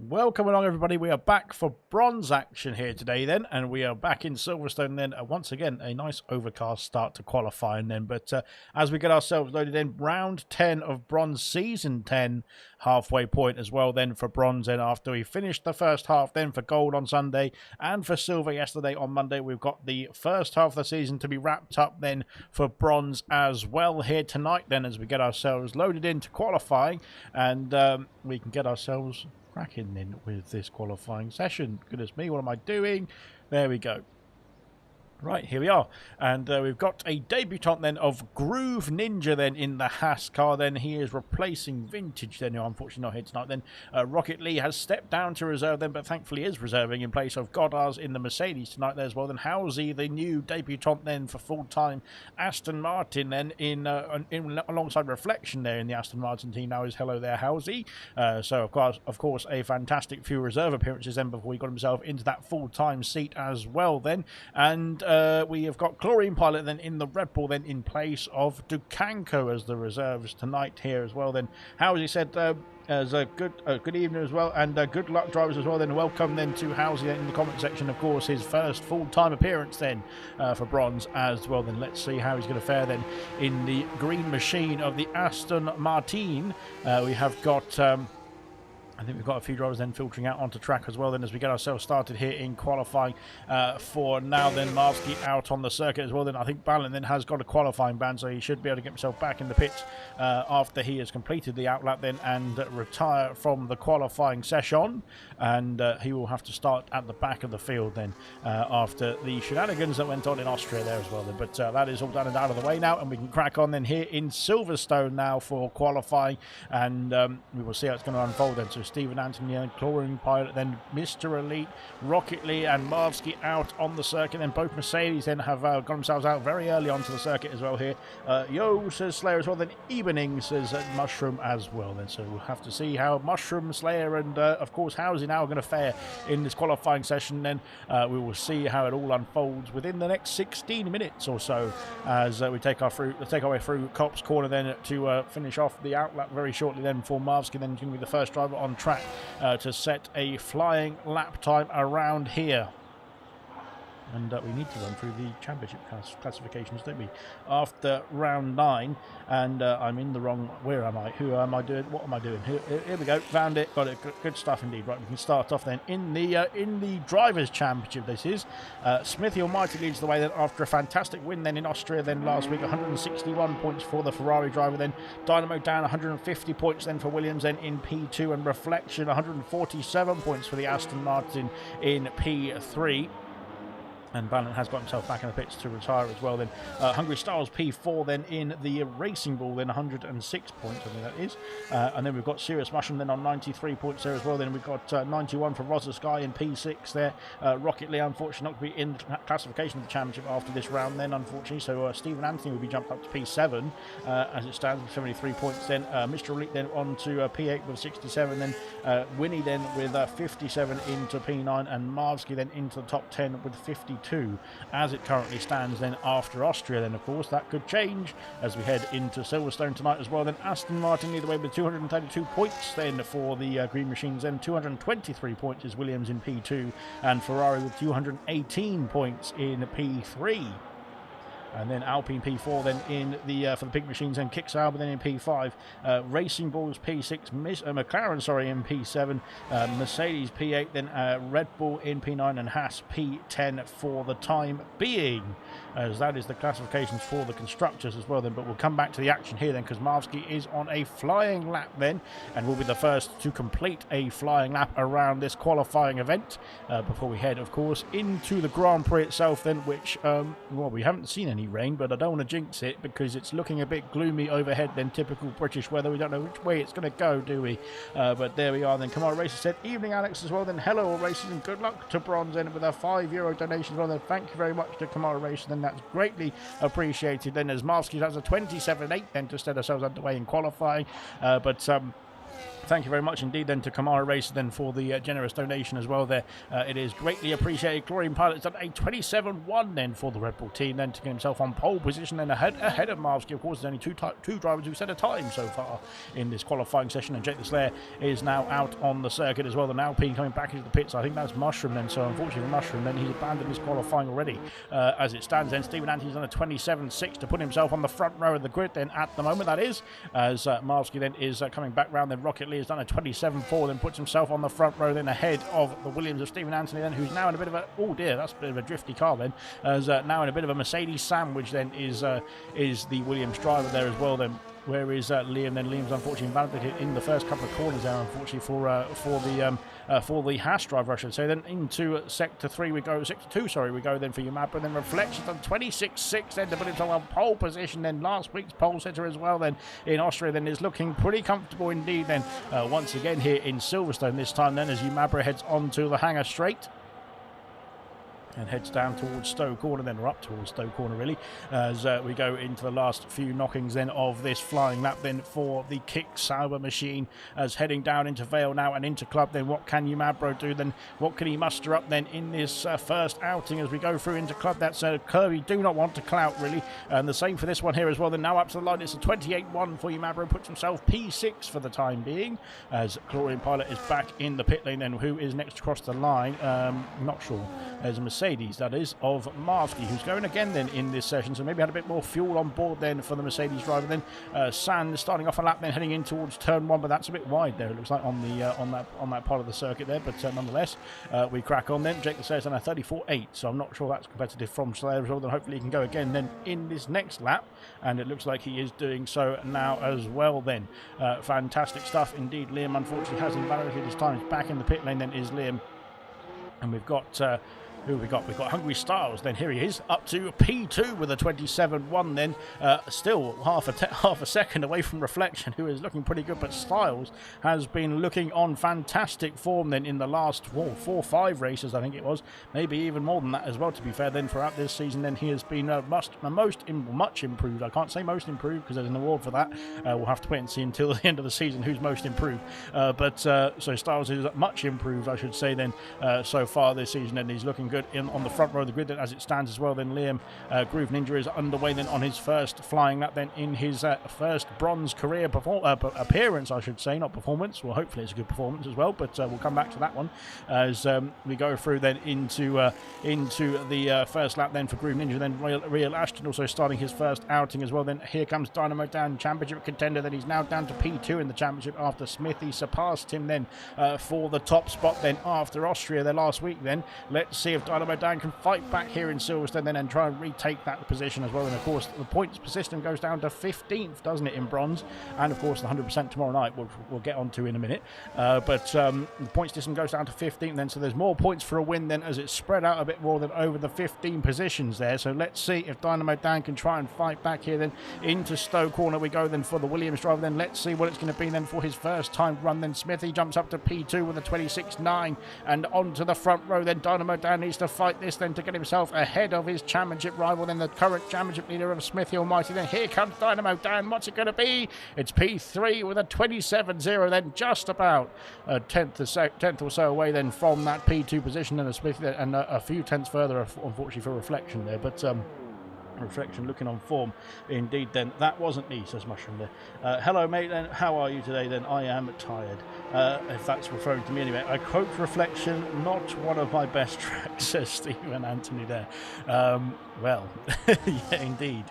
Welcome along, everybody. We are back for bronze action here today then, and we are back in Silverstone then. Once again, a nice overcast start to qualifying then, but as we get ourselves loaded in, round 10 of bronze, season 10, halfway point as well then for bronze. And after we finished the first half then for gold on Sunday and for silver yesterday on Monday, we've got the first half of the season to be wrapped up then for bronze as well here tonight then, as we get ourselves loaded into qualifying, and we can get ourselves cracking in with this qualifying session. Goodness me, what am I doing? There we go. Right, here we are, and we've got a debutant then of Groove Ninja then in the Haas car. Then he is replacing Vintage then, who unfortunately not here tonight. Then Rocket Lee has stepped down to reserve then, but thankfully is reserving in place of Goddard's in the Mercedes tonight there as well. Then Housie, the new debutant then for full-time Aston Martin then in alongside Reflection there in the Aston Martin team now is hello there Housie. So of course a fantastic few reserve appearances then before he got himself into that full-time seat as well then. And we have got Chlorine Pilot then in the Red Bull then in place of Dukanko as the reserves tonight here as well. Then Housie said as a good evening as well, and good luck drivers as well. Then welcome then to Housie in the comment section, of course, his first full-time appearance then for bronze as well. Then let's see how he's going to fare then in the green machine of the Aston Martin. We have got I think we've got a few drivers then filtering out onto track as well then as we get ourselves started here in qualifying for now. Then Marsky out on the circuit as well. Then I think Ballon then has got a qualifying ban, so he should be able to get himself back in the pits after he has completed the outlap then and retire from the qualifying session. And he will have to start at the back of the field then after the shenanigans that went on in Austria there as well then. But that is all done and out of the way now, and we can crack on then here in Silverstone now for qualifying, and we will see how it's going to unfold then. So Stephen Anthony and Chlorine Pilot, then Mr. Elite, Rocket Lee and Marvsky out on the circuit. Then both Mercedes then have got themselves out very early onto the circuit as well here. Yo, says Slayer as well. Then Evening says Mushroom as well then. So we'll have to see how Mushroom, Slayer and of course Housie now are going to fare in this qualifying session. Then we will see how it all unfolds within the next 16 minutes or so as we take our way through Copse Corner then to finish off the outlap very shortly then for Marvsky. Then going to be the first driver on track to set a flying lap time around here. And we need to run through the championship classifications, don't we? After round 9, and I'm in the wrong. Where am I? Who am I doing? What am I doing? Here we go. Found it. Got it. Good stuff indeed. Right, we can start off then in the drivers' championship. This is Smithy Almighty leads the way then after a fantastic win then in Austria. Then last week, 161 points for the Ferrari driver. Then Dynamo down 150 points then for Williams then in P2, and Reflection 147 points for the Aston Martin in P3. And Ballon has got himself back in the pits to retire as well then. Hungry Styles P4 then in the Racing Bull then 106 points, I think that is. And then we've got Serious Mushroom then on 93 points there as well. Then we've got 91 for Rosa Sky in P6 there. Rocket Lee unfortunately not going to be in the classification of the championship after this round then, unfortunately. So Stephen Anthony will be jumped up to P7 as it stands with 73 points then. Mr. Elite then on to P8 with 67. Then Winnie then with 57 into P9, and Marvsky then into the top 10 with 52 as it currently stands then after Austria. Then of course that could change as we head into Silverstone tonight as well. Then Aston Martin lead the way with 232 points then for the Green Machines. Then 223 points is Williams in P2, and Ferrari with 218 points in P3. And then Alpine P4 then in the for the Pink Machines, and Kick Sauber then in P5, Racing Bulls P6, McLaren sorry in P7, Mercedes P8, then Red Bull in P9, and Haas P10 for the time being, as that is the classifications for the constructors as well then. But we'll come back to the action here then, because Marvsky is on a flying lap then, and will be the first to complete a flying lap around this qualifying event before we head of course into the Grand Prix itself then, which well, we haven't seen any rain, but I don't want to jinx it because it's looking a bit gloomy overhead then. Typical British weather. We don't know which way it's going to go, do we? But there we are then. Come on Racers said evening Alex as well then. Hello all Racers, and good luck to Bronze then with a €5 donation as well then. Thank you very much to Kamara Racers, then that's greatly appreciated then, as Marvsky has a 27.8 then to set ourselves underway in qualifying. But Thank you very much indeed then to Kamara Racer then for the generous donation as well there. It is greatly appreciated. Chlorine Pilot's done a 27-1 then for the Red Bull team then to get himself on pole position then ahead of Marsky. Of course, there's only two drivers who set a time so far in this qualifying session, and Jake the Slayer is now out on the circuit as well. The Alpine coming back into the pits. I think that's Mushroom then, so unfortunately for Mushroom then he's abandoned his qualifying already. As it stands then, Stephen Anti's done a 27-6 to put himself on the front row of the grid then at the moment, that is, as Marsky then is coming back round. Then Rocket Lee has done a 27-4, then puts himself on the front row then ahead of the Williams of Stephen Anthony then, who's now in a bit of a, oh dear, that's a bit of a drifty car then, as now in a bit of a Mercedes sandwich then is the Williams driver there as well then. Where is Liam then? Liam's unfortunately invalidated in the first couple of corners there, unfortunately for the Haas driver, I should say. Then into sector 2 we go then for Yumabra. Then Reflections on 26-6 then to put himself on pole position. Then last week's pole sitter as well then in Austria then is looking pretty comfortable indeed then once again here in Silverstone this time then, as Yumabra heads onto the hangar straight and heads down towards Stowe Corner then, or up towards Stowe Corner really, as we go into the last few knockings then of this flying lap then for the Kick Sauber machine, as heading down into Vale now and into Club. Then what can Yumabro do then? What can he muster up then in this first outing as we go through into Club? That's Kirby do not want to clout really, and the same for this one here as well. Then now up to the line, it's a 28-1 for Yumabro, puts himself P6 for the time being, as Chlorine Pilot is back in the pit lane then. Who is next across the line? Not sure. There's a Mercedes, that is, of Marsky, who's going again then in this session, so maybe had a bit more fuel on board then for the Mercedes driver then. Sand starting off a lap then heading in towards turn 1, but that's a bit wide there, it looks like, on the on that part of the circuit there, but nonetheless we crack on then. Jake the Slayer's on a 34-8, so I'm not sure that's competitive from Slayer as well. Then hopefully he can go again then in this next lap, and it looks like he is doing so now as well then. Fantastic stuff indeed. Liam unfortunately has invalidated his time. He's back in the pit lane then is Liam, and we've got who we got? We've got Hungry Styles. Then here he is, up to P2 with a 27-1 then. Still half a second away from Reflection, who is looking pretty good. But Styles has been looking on fantastic form then in the last 4-5 races, I think it was. Maybe even more than that as well, to be fair, then throughout this season. Then he has been much improved. I can't say most improved because there's an award for that. We'll have to wait and see until the end of the season who's most improved. So Styles is much improved, I should say, then so far this season. And he's looking good on the front row of the grid as it stands as well. Then Liam Groove Ninja is underway then on his first flying lap then in his first bronze career appearance, I should say, not performance. Well, hopefully it's a good performance as well, but we'll come back to that one as we go through then into the first lap then for Groove Ninja. Then Real Ashton also starting his first outing as well. Then here comes Dynamo Dan, championship contender. Then he's now down to P2 in the championship after Smithy surpassed him then for the top spot then after Austria there last week. Then let's see if Dynamo Dan can fight back here in Silverstone then and try and retake that position as well. And of course the points system goes down to 15th, doesn't it, in bronze, and of course the 100% tomorrow night, which we'll get onto in a minute. But the points system goes down to 15th then, so there's more points for a win then as it's spread out a bit more than over the 15 positions there. So let's see if Dynamo Dan can try and fight back here then. Into Stowe Corner we go then for the Williams driver. Then let's see what it's going to be then for his first time run. Then Smithy jumps up to P2 with a 26-9 and onto the front row. Then Dynamo Dan needs to fight this then to get himself ahead of his championship rival, then the current championship leader of Smithy Almighty. Then here comes Dynamo Dan. What's it going to be? It's P3 with a 27-0, then just about a tenth or so away then from that P2 position, and a Smithy and a few tenths further, unfortunately, for Reflection there. But Reflection looking on form indeed then. That wasn't me, says Mushroom there. Hello mate then, how are you today then? I am tired, if that's referring to me anyway. I quote Reflection, not one of my best tracks, says Stephen Anthony there. Well, yeah, indeed.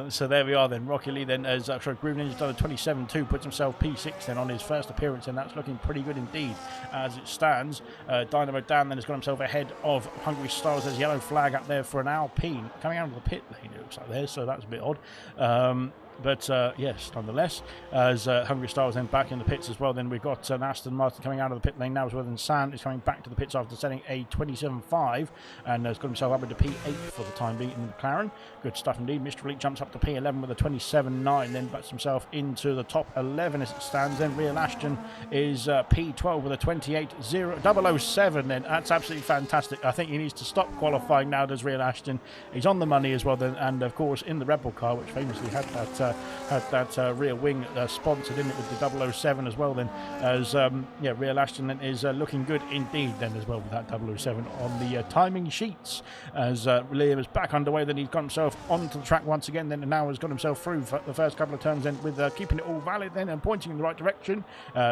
So there we are then. Rocky Lee then, as Groove Ninja's done a 27-2, puts himself P6 then on his first appearance, and that's looking pretty good indeed as it stands. Dynamo Dan then has got himself ahead of Hungry Stars. There's a yellow flag up there for an Alpine coming out of the pit lane, it looks like there, so that's a bit odd. But yes, nonetheless, as Hungry Star was then back in the pits as well, then we've got Aston Martin coming out of the pit lane now as well. Then Sand is coming back to the pits after setting a 27.5 and has got himself up into P8 for the time being in the McLaren. Good stuff indeed. Mr. Elite jumps up to P11 with a 27.9, then backs himself into the top 11 as it stands. Then Real Ashton is P12 with a 28.007. Then that's absolutely fantastic. I think he needs to stop qualifying now, does Real Ashton. He's on the money as well then, and of course in the Red Bull car, which famously had that had that rear wing sponsored in it with the 007 as well then, as Real Ashton then is looking good indeed then as well with that 007 on the timing sheets, as Liam is back underway. Then he's got himself onto the track once again then, and now has got himself through for the first couple of turns then with keeping it all valid then and pointing in the right direction,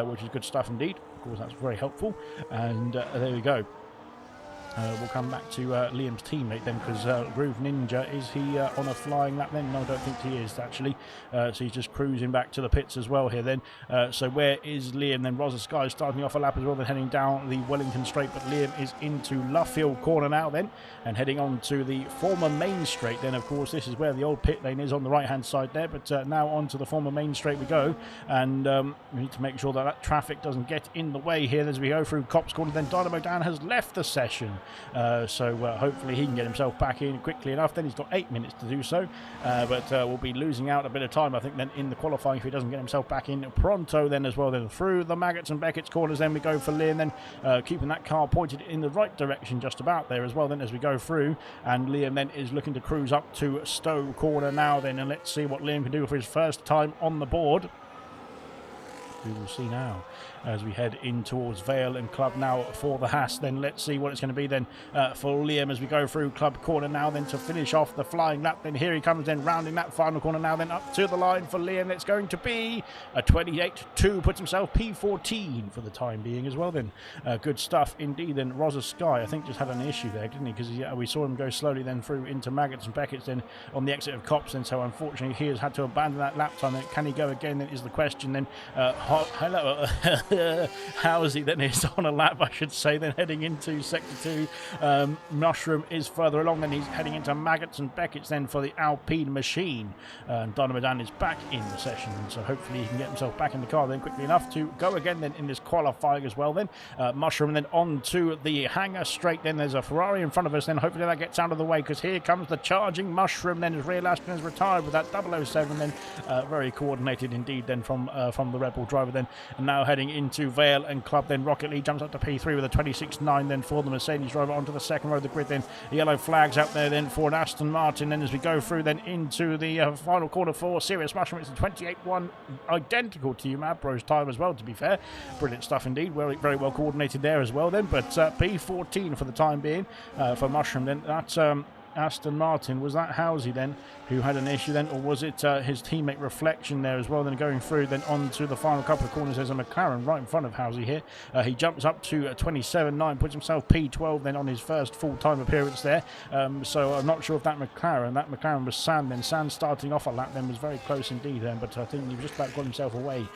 which is good stuff indeed. Of course, that's very helpful. And there we go. We'll come back to Liam's teammate then, because Groove Ninja, is he on a flying lap then? No, I don't think he is actually. So he's just cruising back to the pits as well here then. So where is Liam then? Rosa Sky starting off a lap as well, then heading down the Wellington Straight, but Liam is into Luffield Corner now then, and heading on to the former Main Straight then. Of course, this is where the old pit lane is on the right hand side there, but now on to the former Main Straight we go, and we need to make sure that that traffic doesn't get in the way here as we go through Cops Corner. Then Dynamo Dan has left the session. So hopefully he can get himself back in quickly enough. Then he's got 8 minutes to do so, but we'll be losing out a bit of time I think then in the qualifying if he doesn't get himself back in pronto then as well. Then through the Maggots and Beckett's corners then we go for Liam then, keeping that car pointed in the right direction just about there as well then as we go through, and Liam then is looking to cruise up to Stowe Corner now then, and let's see what Liam can do for his first time on the board. We will see now as we head in towards Vale and Club now for the Haas. Then let's see what it's going to be then for Liam as we go through Club Corner now then to finish off the flying lap. Then here he comes then rounding that final corner now then up to the line for Liam. It's going to be a 28.2, puts himself P14 for the time being as well then. Good stuff indeed. Then Rosa Sky I think just had an issue there, didn't he, because we saw him go slowly then through into Maggots and Beckett's then on the exit of Cops, and so unfortunately he has had to abandon that lap time. Then can he go again then is the question then. Hello Housie then is on a lap I should say then heading into sector 2. Mushroom is further along, then he's heading into Maggots and Beckett's then for the Alpine Machine, and Dynamo Dan is back in the session, and so hopefully he can get himself back in the car then quickly enough to go again then in this qualifying as well then. Mushroom then on to the Hangar Straight, then there's a Ferrari in front of us, then hopefully that gets out of the way because here comes the charging Mushroom then as Real Ashton has retired with that 007 then, very coordinated indeed then from the Rebel driver then. And now heading into Vale and Club then Rocket League jumps up to P3 with a 26.9 then for the Mercedes driver onto the second row of the grid then. Yellow flags out there then for an Aston Martin then as we go through then into the final corner for Sirius Mushroom. It's a 28.1, identical to Mabro's time as well, to be fair. Brilliant stuff indeed, very well coordinated there as well then, but P14 for the time being for Mushroom then. That's Aston Martin. Was that Housie then who had an issue then, or was it his teammate Reflection there as well? Then going through then on to the final couple of corners, there's a McLaren right in front of Housie here. He jumps up to 27.9, puts himself P12 then on his first full-time appearance there. So I'm not sure if that McLaren was Sand then. Sand starting off a lap then was very close indeed then, but I think he just about got himself away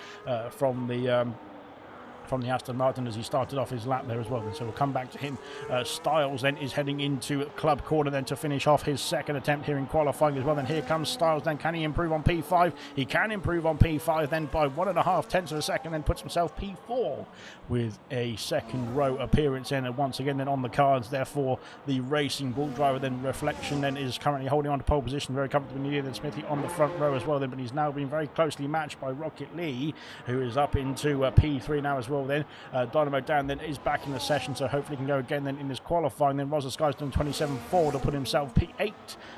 from the Aston Martin as he started off his lap there as well. And so we'll come back to him. Styles then is heading into Club Corner then to finish off his second attempt here in qualifying as well. Then here comes Styles then. Can he improve on P5? He can improve on P5 then by 1.5 tenths of a second, then puts himself P4 with a second row appearance in, and once again then on the cards therefore the Racing Bull driver. Then Reflection then is currently holding on to pole position very comfortably near then Smithy on the front row as well then, but he's now been very closely matched by Rocket Lee, who is up into P3 now as well then. Dynamo Dan then is back in the session, so hopefully he can go again then in this qualifying. Then Rosa Sky's done 27.4 to put himself P8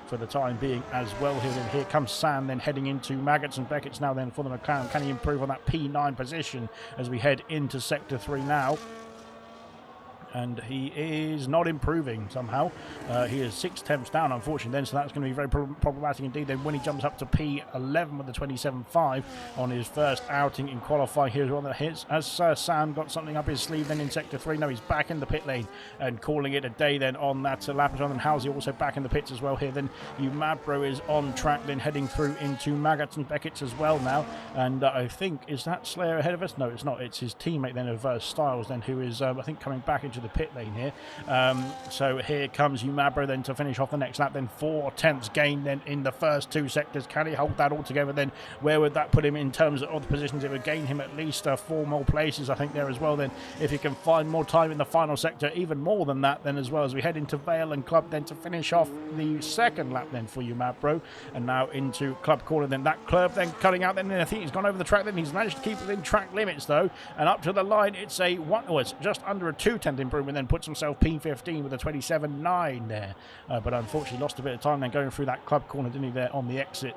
for the time being as well here. Then here comes Sam then heading into Maggots and Beckett's now then for the McLaren. Can he improve on that P9 position as we head into sector 3 now? And he is not improving somehow. He is 6 tenths down, unfortunately, then, so that's going to be very problematic indeed. Then when he jumps up to P11 with the 27.5 on his first outing in qualifying here as well. Has Sam got something up his sleeve then in sector 3? No, he's back in the pit lane and calling it a day then on that lap as well. And Housie also back in the pits as well here. Then Mabro is on track then heading through into Maggots and Beckett's as well now. And I think, is that Slayer ahead of us? No, it's not. It's his teammate then of Styles then, who is, I think, coming back into the pit lane here. So here comes Umabro then to finish off the next lap. Then 4 tenths gain then in the first 2 sectors. Can he hold that all together then? Where would that put him in terms of the positions? It would gain him at least 4 more places, I think, there as well then, if he can find more time in the final sector, even more than that then as well, as we head into Vale and Club then to finish off the second lap then for Umabro. And now into Club Corner then. That curve then cutting out then. I think he's gone over the track then. He's managed to keep within track limits though, and up to the line it's it's just under a 2/10 improvement, then puts himself P15 with a 27.9 there, but unfortunately lost a bit of time then going through that Club Corner, didn't he, there on the exit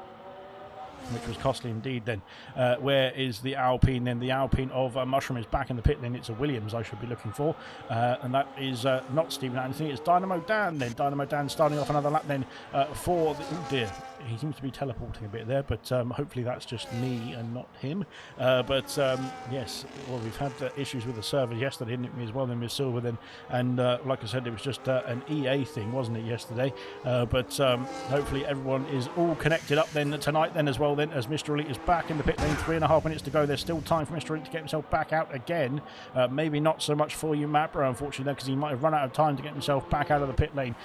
which was costly indeed then. Where is the Alpine then? The Alpine of Mushroom is back in the pit then. It's a Williams I should be looking for. And that is not Stephen Anthony. It's Dynamo Dan then. Dynamo Dan starting off another lap then for the... Oh dear. He seems to be teleporting a bit there, but hopefully that's just me and not him. Yes, well, we've had issues with the server yesterday, didn't we, as well, then with Silver then. And like I said, it was just an EA thing, wasn't it, yesterday? Hopefully everyone is all connected up then tonight then as well then, as Mr. Elite is back in the pit lane. 3.5 minutes to go. There's still time for Mr. Elite to get himself back out again. Maybe not so much for you, Mapper, unfortunately, because he might have run out of time to get himself back out of the pit lane.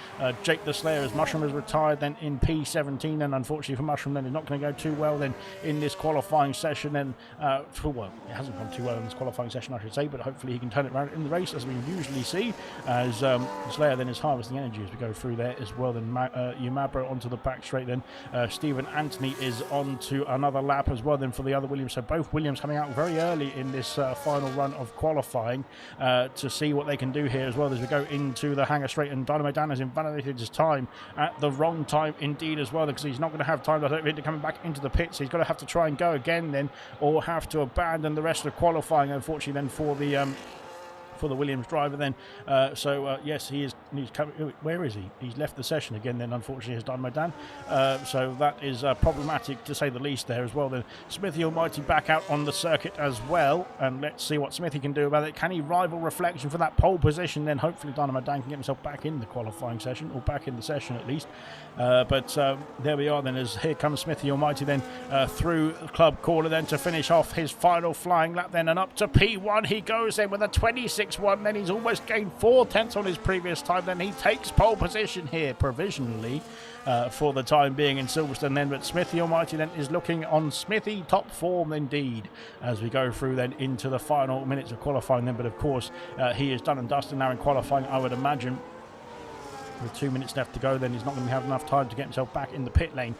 Jake the Slayer, as Mushroom has retired then in P17, and unfortunately for Mushroom then, it's not going to go too well then in this qualifying session. Then, well, it hasn't gone too well in this qualifying session, I should say, but hopefully he can turn it around in the race, as we usually see, as Slayer then is harvesting energy as we go through there as well. Then Umabra onto the back straight then. Stephen Anthony is on to another lap as well then for the other Williams. So both Williams coming out very early in this final run of qualifying to see what they can do here as well as we go into the hangar straight. And Dynamo Dan has invalidated his time at the wrong time indeed as well, because he's not going to have time, I don't think, to come back into the pits. He's going to have to try and go again then, or have to abandon the rest of qualifying, unfortunately, then for the Williams driver then. Yes, he's coming. Where is he? He's left the session again then, unfortunately, has Dynamo Dan. So that is problematic to say the least there as well then. Smithy Almighty back out on the circuit as well, and let's see what Smithy can do about it. Can he rival Reflection for that pole position then? Hopefully Dynamo Dan can get himself back in the qualifying session, or back in the session at least. There we are then, as here comes Smithy Almighty then through Club Corner then to finish off his final flying lap then, and up to P1 he goes then with a 26.1. Then he's almost gained 4/10 on his previous time. Then he takes pole position here provisionally for the time being in Silverstone then, but Smithy Almighty then is looking on Smithy top form indeed as we go through then into the final minutes of qualifying then. But of course he is done and dusted now in qualifying, I would imagine. With 2 minutes left to go, then he's not going to have enough time to get himself back in the pit lane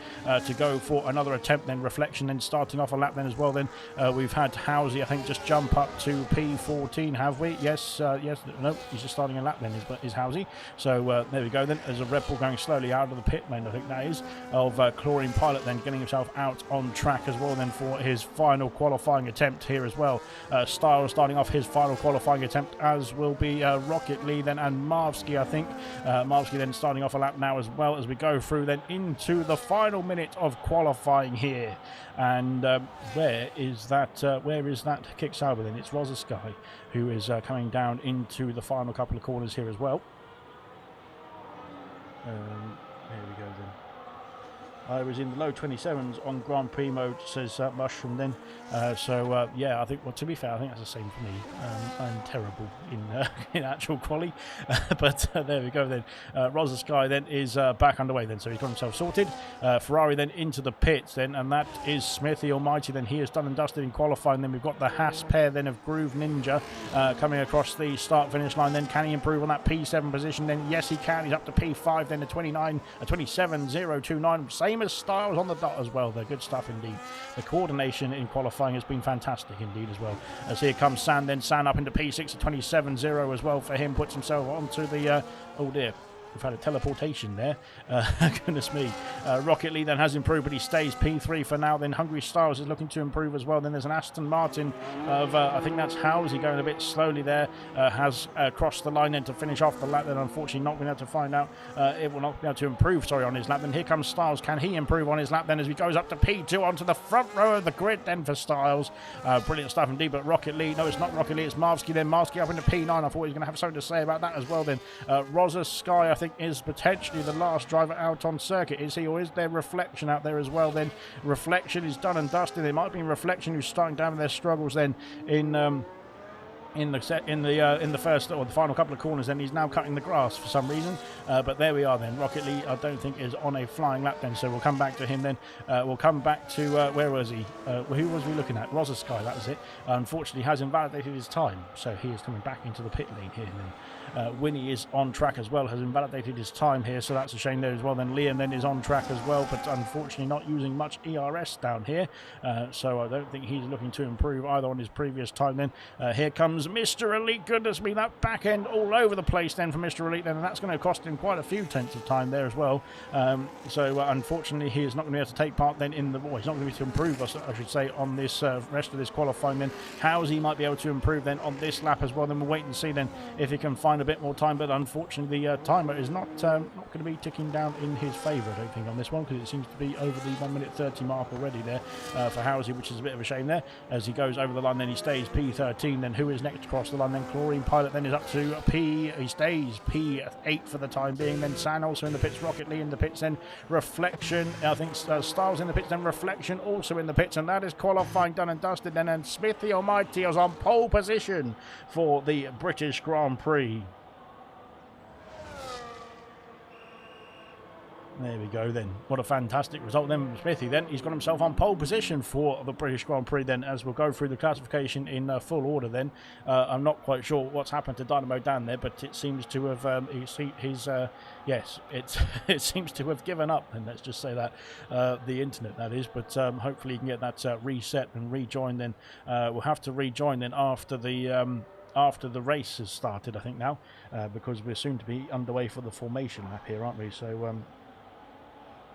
to go for another attempt. Then Reflection then starting off a lap then as well. Then we've had Housey, I think, just jump up to P14, have we? Yes, no, he's just starting a lap then, is Housey. So there we go then. There's a Red Bull going slowly out of the pit lane, I think that is, of Chlorine Pilot then getting himself out on track as well then for his final qualifying attempt here as well. Styles starting off his final qualifying attempt, as will be Rocket Lee then, and Marvsky, I think. Marvsky then starting off a lap now as well, as we go through then into the final minute of qualifying here. And where is that Kick Sauber then? It's Rosa Sky who is coming down into the final couple of corners here as well. There we go then. I was in the low 27s on Grand Prix mode, says Mushroom then. Yeah, I think, well, to be fair, I think that's the same for me. I'm terrible in actual quali. But there we go then. Rosa Sky then is back underway then, so he's got himself sorted. Ferrari then into the pits then, and that is Smithy Almighty then. He is done and dusted in qualifying. Then we've got the Haas pair then of Groove Ninja coming across the start-finish line then. Can he improve on that P7 position then? Yes, he can. He's up to P5 then, a 27.029. Same as Styles on the dot as well. They're good stuff indeed. The coordination in qualifying has been fantastic indeed as well. As here comes San then. San up into P6 at 27.0 as well for him. Puts himself onto the... oh dear. We've had a teleportation there. Goodness me. Rocket Lee then has improved, but he stays P3 for now. Then Hungry Styles is looking to improve as well. Then there's an Aston Martin of, I think that's Housey, going a bit slowly there. Has crossed the line then to finish off the lap. Then unfortunately not been able to find out. It will not be able to improve, sorry, on his lap. Then here comes Styles. Can he improve on his lap then as he goes up to P2 onto the front row of the grid then for Styles? Brilliant stuff indeed. But Rocket Lee, no, it's not Rocket Lee, it's Marvsky then. Marvsky up into P9. I thought he was going to have something to say about that as well then. Rosa Sky, I think, is potentially the last driver out on circuit, is he, or is there Reflection out there as well then? Reflection is done and dusted. There might be Reflection who's starting down with their struggles then in the first or the final couple of corners. Then he's now cutting the grass for some reason, but there we are then. Rocket Lee, I don't think, is on a flying lap then, so we'll come back to him then. We'll come back to where was he? Who was we looking at? Rosa Sky, that was it. Unfortunately has invalidated his time, so he is coming back into the pit lane here then. Winnie is on track as well, has invalidated his time here, so that's a shame there as well. Then Liam then is on track as well, but unfortunately not using much ERS down here, so I don't think he's looking to improve either on his previous time then. Here comes comes Mr. Elite. Goodness me, that back end all over the place then for Mr. Elite then, and that's going to cost him quite a few tenths of time there as well. So unfortunately, he is not going to be able to take part then in the... Well, he's not going to be able to improve, I should say, on this rest of this qualifying then. Howsey might be able to improve then on this lap as well. Then we'll wait and see then if he can find a bit more time, but unfortunately the timer is not going to be ticking down in his favour, I don't think, on this one, because it seems to be over the 1 minute 30 mark already there for Howsey, which is a bit of a shame there. As he goes over the line, then he stays P13. Then who is next across the line? Then Chlorine Pilot then is up to P. He stays P8 for the time being. Then San also in the pits. Rocket Lee in the pits. Then Reflection. I think Styles in the pits. Then Reflection also in the pits. And that is qualifying done and dusted. Then and Smithy Almighty is on pole position for the British Grand Prix. There we go then. What a fantastic result then. Smithy then, he's got himself on pole position for the British Grand Prix then, as we'll go through the classification in full order then. I'm not quite sure what's happened to Dynamo Dan there, but it seems to have, yes, it seems to have given up, and let's just say that, the internet that is, but hopefully you can get that reset and rejoin then. We'll have to rejoin then after the race has started, I think now, because we're soon to be underway for the formation lap here, aren't we? So,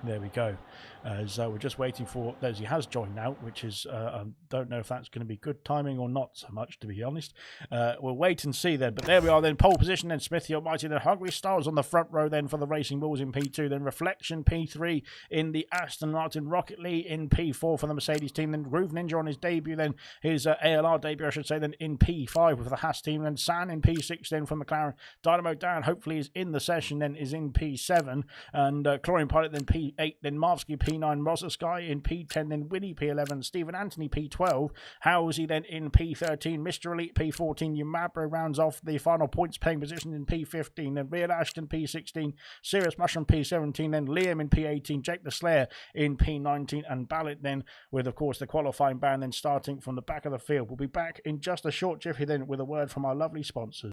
there we go. As we're just waiting for those. He has joined now, which is I don't know if that's going to be good timing or not so much, to be honest. We'll wait and see then. But there we are then, pole position then. Smithy Almighty then. Hungry Stars on the front row then for the Racing Bulls in P2. Then Reflection P3 in the Aston Martin. Rocket Lee in P4 for the Mercedes team. Then Groove Ninja on his debut then. His ALR debut, I should say, then in P5 with the Haas team. Then San in P6 then from McLaren. Dynamo Dan hopefully is in the session then, is in P7. And Chlorine Pilot then P8. Then Marvsky P9. Rosa Sky in P10. Then Winnie P11. Stephen Anthony P12. Howsey then in P13. Mr. Elite P14. Umabro rounds off the final points paying position in P15. Then Real Ashton P16. Serious Mushroom P17. Then Liam in P18. Jake the Slayer in P19. And Ballot then with, of course, the qualifying band then starting from the back of the field. We'll be back in just a short jiffy then with a word from our lovely sponsors.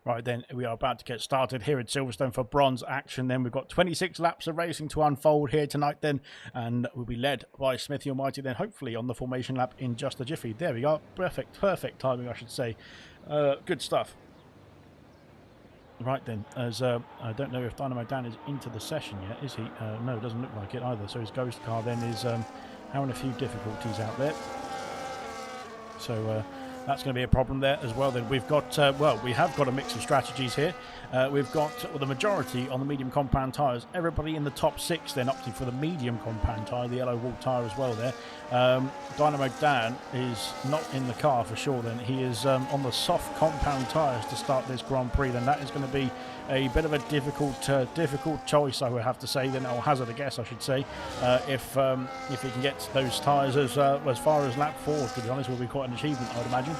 Right then, we are about to get started here at Silverstone for bronze action then. We've got 26 laps of racing to unfold here tonight then, and we'll be led by Smithy Almighty then, hopefully on the formation lap in just a jiffy. There we are. Perfect timing, I should say. Good stuff. Right then, as I don't know if Dynamo Dan is into the session yet, is he? No, it doesn't look like it either. So his ghost car then is having a few difficulties out there. So that's going to be a problem there as well. Then we've got, we have got a mix of strategies here. We've got the majority on the medium compound tyres. Everybody in the top 6 then opting for the medium compound tyre, the yellow wall tyre as well there. Dynamo Dan is not in the car for sure then. He is on the soft compound tyres to start this Grand Prix. Then that is going to be a bit of a difficult choice, I would have to say, then, or hazard a guess, I should say, if he can get those tyres as far as lap 4. To be honest, will be quite an achievement, I would imagine.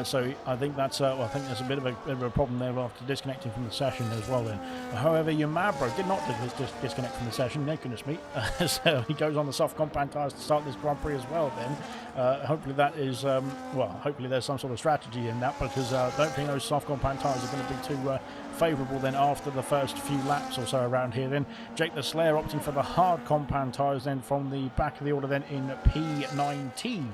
So I think that's a bit of a problem there after disconnecting from the session as well. Then, however, Yamabro did not disconnect from the session. No goodness me, so he goes on the soft compound tyres to start this Grand Prix as well. Then, hopefully that is hopefully there's some sort of strategy in that, because I don't think those soft compound tyres are going to be too favourable then after the first few laps or so around here. Then Jake the Slayer opting for the hard compound tyres then from the back of the order then in P19.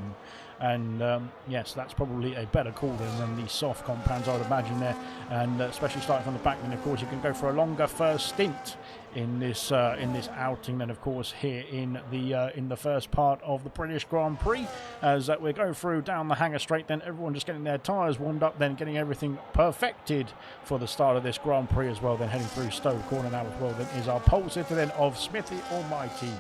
And yes, that's probably a better call than the soft compounds, I would imagine there. And especially starting from the back, then of course you can go for a longer first stint in this outing. Then of course here in the first part of the British Grand Prix, as we go through down the hangar straight. Then everyone just getting their tyres warmed up, then getting everything perfected for the start of this Grand Prix as well. Then heading through Stowe Corner now as well. Then is our pole sitter then of Smithy Almighty.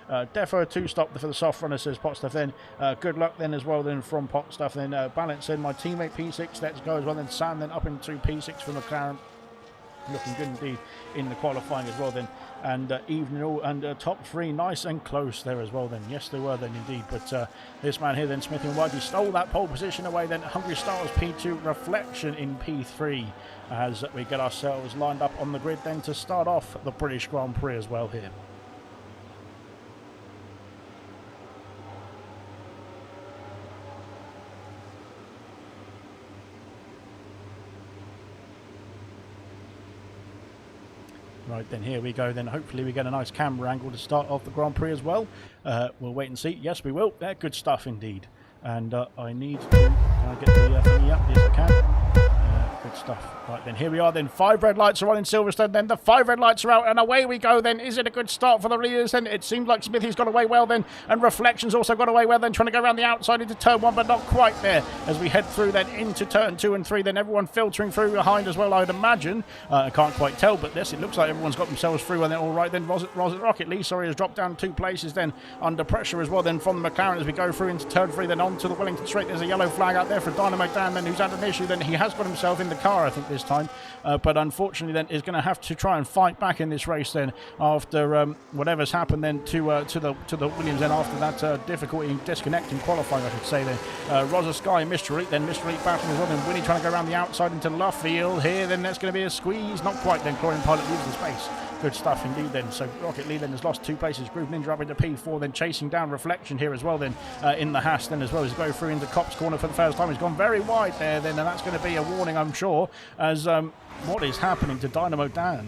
Defo 2-stop for the soft runner, says Potstuff. Then good luck then as well then from Potstuff. Then Balance said my teammate P6, let's go as well. Then Sam then up into P6 from McLaren, looking good indeed in the qualifying as well then. And evening all, and top three nice and close there as well then. Yes, they were then indeed. But this man here then, Smithy and Whitey, stole that pole position away then. Hungry Stars P2, Reflection in P3, as we get ourselves lined up on the grid then to start off the British Grand Prix as well here. Right, then here we go then. Hopefully we get a nice camera angle to start off the Grand Prix as well. We'll wait and see. Yes, we will. Good stuff indeed. And I need to... Can I get the thingy up? Yes, I can. Good stuff. Right, then here we are then. 5 red lights are on in Silverstone then. The 5 red lights are out and away we go then. Is it a good start for the leaders then? It seems like Smithy's got away well then. And Reflection's also got away well then. Trying to go around the outside into turn 1, but not quite there. As we head through then into turn 2 and 3, then everyone filtering through behind as well, I would imagine. I can't quite tell, but this, it looks like everyone's got themselves through and then all right then. Rocket Lee, sorry, has dropped down 2 places then under pressure as well then from the McLaren as we go through into turn 3, then on to the Wellington Straight. There's a yellow flag out there for Dynamo Dan then, who's had an issue then. He has got himself in the car, I think, this time. But unfortunately then is going to have to try and fight back in this race then after whatever's happened then to the Williams then after that difficulty in disconnecting qualifying, I should say then. Rosa Sky, Mr. Elite then, Mr. Elite battling as well then. Winnie trying to go around the outside into Luffield here, then that's going to be a squeeze, not quite then. Chlorine Pilot loses space. Good stuff indeed then. So Rocket Lee then has lost 2 places. Groove Ninja up into P4, then chasing down Reflection here as well then in the Haas then as well as go through into Cop's corner for the first time. He's gone very wide there then, and that's going to be a warning, I'm sure, as what is happening to Dynamo Dan.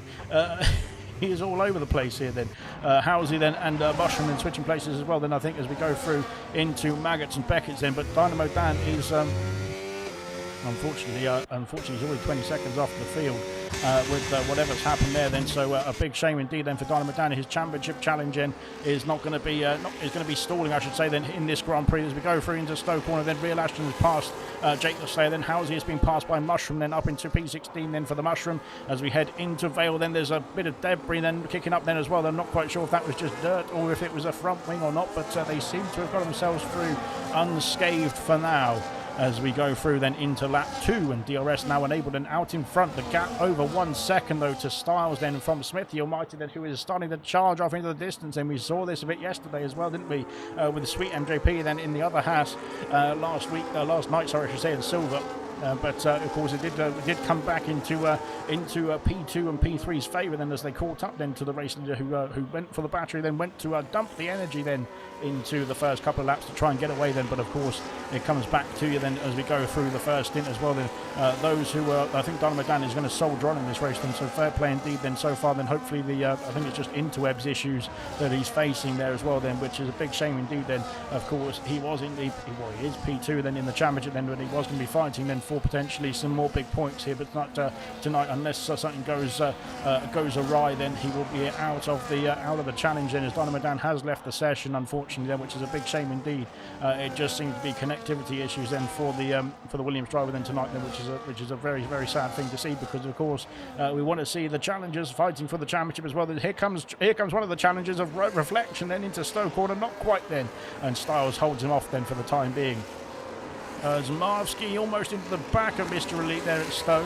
He is all over the place here then. Housley then and Mushroom then switching places as well then, I think, as we go through into Maggots and Beckett's then. But Dynamo Dan is unfortunately he's already 20 seconds off the field with whatever's happened there then. So a big shame indeed then for Dynamo Dan. His championship challenge in is not going to be is going to be stalling, I should say, then in this Grand Prix as we go through into Stowe Corner. Then Real Ashton has passed Jake the Slayer. Then Housley has been passed by Mushroom, then up into P16 then for the Mushroom as we head into Vale. Then there's a bit of debris then kicking up then as well. I'm not quite sure if that was just dirt or if it was a front wing or not, but they seem to have got themselves through unscathed for now. As we go through then into lap 2, and DRS now enabled and out in front. The gap over 1 second though to Styles then from Smithy Almighty then, who is starting to charge off into the distance. And we saw this a bit yesterday as well, didn't we, with the Sweet MJP then in the other Haas last night, sorry, I should say, in silver. But of course it did come back into P2 and P3's favour then, as they caught up then to the race leader who went for the battery, then went to dump the energy then into the first couple of laps to try and get away then. But of course it comes back to you then as we go through the first stint as well then. Those who I think Dynamo Dan is going to soldier on in this race then, so fair play indeed then so far then. Hopefully the I think it's just interwebs issues that he's facing there as well then, which is a big shame indeed then. Of course he was indeed, he is P2 then in the championship then, but he was going to be fighting then for potentially some more big points here, but not tonight, unless something goes awry. Then he will be out of the challenge then, as Dynamo Dan has left the session, unfortunately then, which is a big shame indeed. It just seems to be connectivity issues then for the Williams driver then tonight then, which is a very, very sad thing to see, because of course we want to see the challengers fighting for the championship as well. Here comes one of the challengers of Reflection then into Stowe Corner, not quite then, and Styles holds him off then for the time being. Zmarowski almost into the back of Mr. Elite there at Stowe.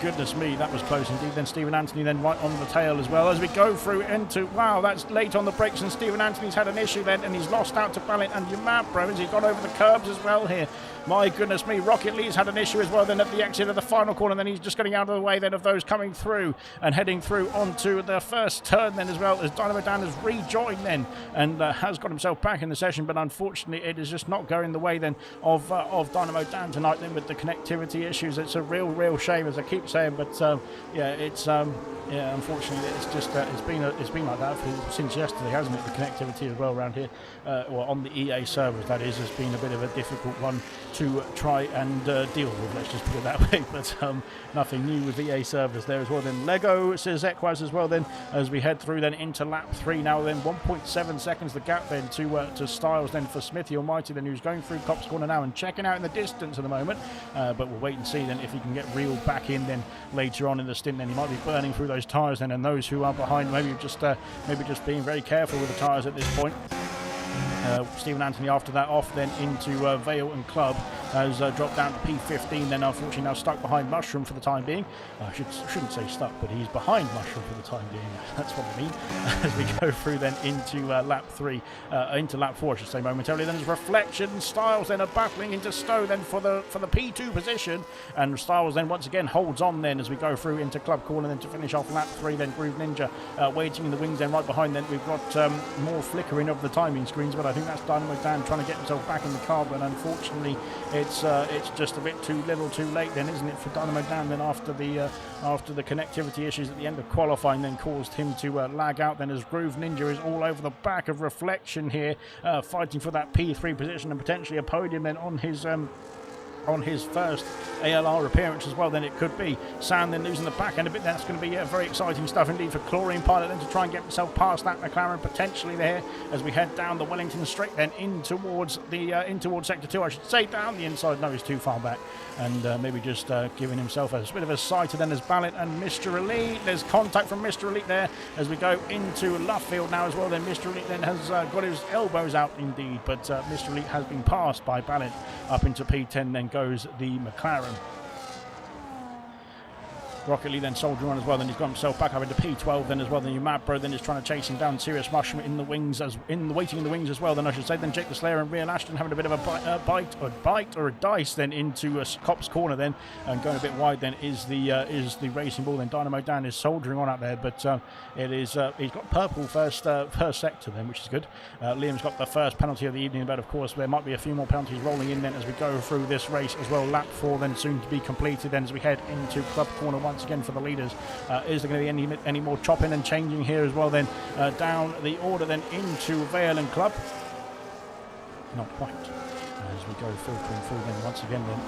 Goodness me, that was close indeed. Then Stephen Anthony then right on the tail as well as we go through into, wow, that's late on the brakes, and Stephen Anthony's had an issue then, and he's lost out to Ballant and Yamabro as he's gone over the curbs as well here. My goodness me, Rocket Lee's had an issue as well then at the exit of the final corner, and then he's just getting out of the way then of those coming through and heading through onto the first turn then as well, as Dynamo Dan has rejoined then and has got himself back in the session, but unfortunately it is just not going the way then of Dynamo Dan tonight then with the connectivity issues. It's a real shame, as I keep saying, but yeah, it's yeah, unfortunately it's just it's been like that since yesterday, hasn't it? The connectivity as well around here, well, on the EA servers, that is, has been a bit of a difficult one to try and deal with, let's just put it that way. But nothing new with EA servers there as well. Then Lego says Equaz as well then, as we head through then into lap 3 now then. 1.7 seconds the gap then to Styles then for Smithy Almighty then, who's going through Cop's Corner now and checking out in the distance at the moment, but we'll wait and see then if he can get reeled back in then later on in the stint. Then he might be burning through those tyres then, and those who are behind maybe just being very careful with the tyres at this point. Stephen Anthony after that off then into Vale and Club has dropped down to P15, then unfortunately now stuck behind Mushroom for the time being. I shouldn't say stuck, but he's behind Mushroom for the time being. That's what I mean. As we go through then into lap 4, I should say, momentarily. Then there's Reflection. Styles then are battling into Stowe then for the P2 position, and Styles then once again holds on then as we go through into Club Corner then to finish off lap 3. Then Groove Ninja waiting in the wings then right behind. Then we've got more flickering of the timing screens, but I think that's Dynamo Dan trying to get himself back in the car, but unfortunately it's just a bit too little too late then, isn't it, for Dynamo Dan then, after the connectivity issues at the end of qualifying then caused him to lag out then, as Groove Ninja is all over the back of Reflection here, fighting for that P3 position and potentially a podium then on his first ALR appearance as well. Then it could be Sam then losing the back end a bit. That's going to be very exciting stuff indeed for Chlorine Pilot then to try and get himself past that McLaren potentially there, as we head down the Wellington Straight then in towards sector 2, I should say, down the inside. No, he's too far back, and maybe just giving himself a bit of a sighter then as Ballot and Mr. Elite. There's contact from Mr. Elite there as we go into Luffield now as well. Then Mr. Elite then has got his elbows out indeed, but Mr. Elite has been passed by Ballot up into P10. Then goes the McLaren. Rocket League then soldiering on as well. Then he's got himself back up into P12 then as well. Then your Mad then is trying to chase him down. Serious Mushroom in the wings, waiting in the wings as well. Then I should say then Jake the Slayer and Real Ashton having a bit of a bite or a dice then into Cop's Corner then, and going a bit wide then is the Racing Ball. Then Dynamo Dan is soldiering on out there, but it is he's got purple first sector then, which is good. Liam's got the first penalty of the evening, but of course there might be a few more penalties rolling in then as we go through this race as well. Lap 4 then soon to be completed then as we head into Club Corner once again for the leaders. Is there going to be any more chopping and changing here as well then, down the order then into Vale and Club? Not quite. As we go filtering through then once again then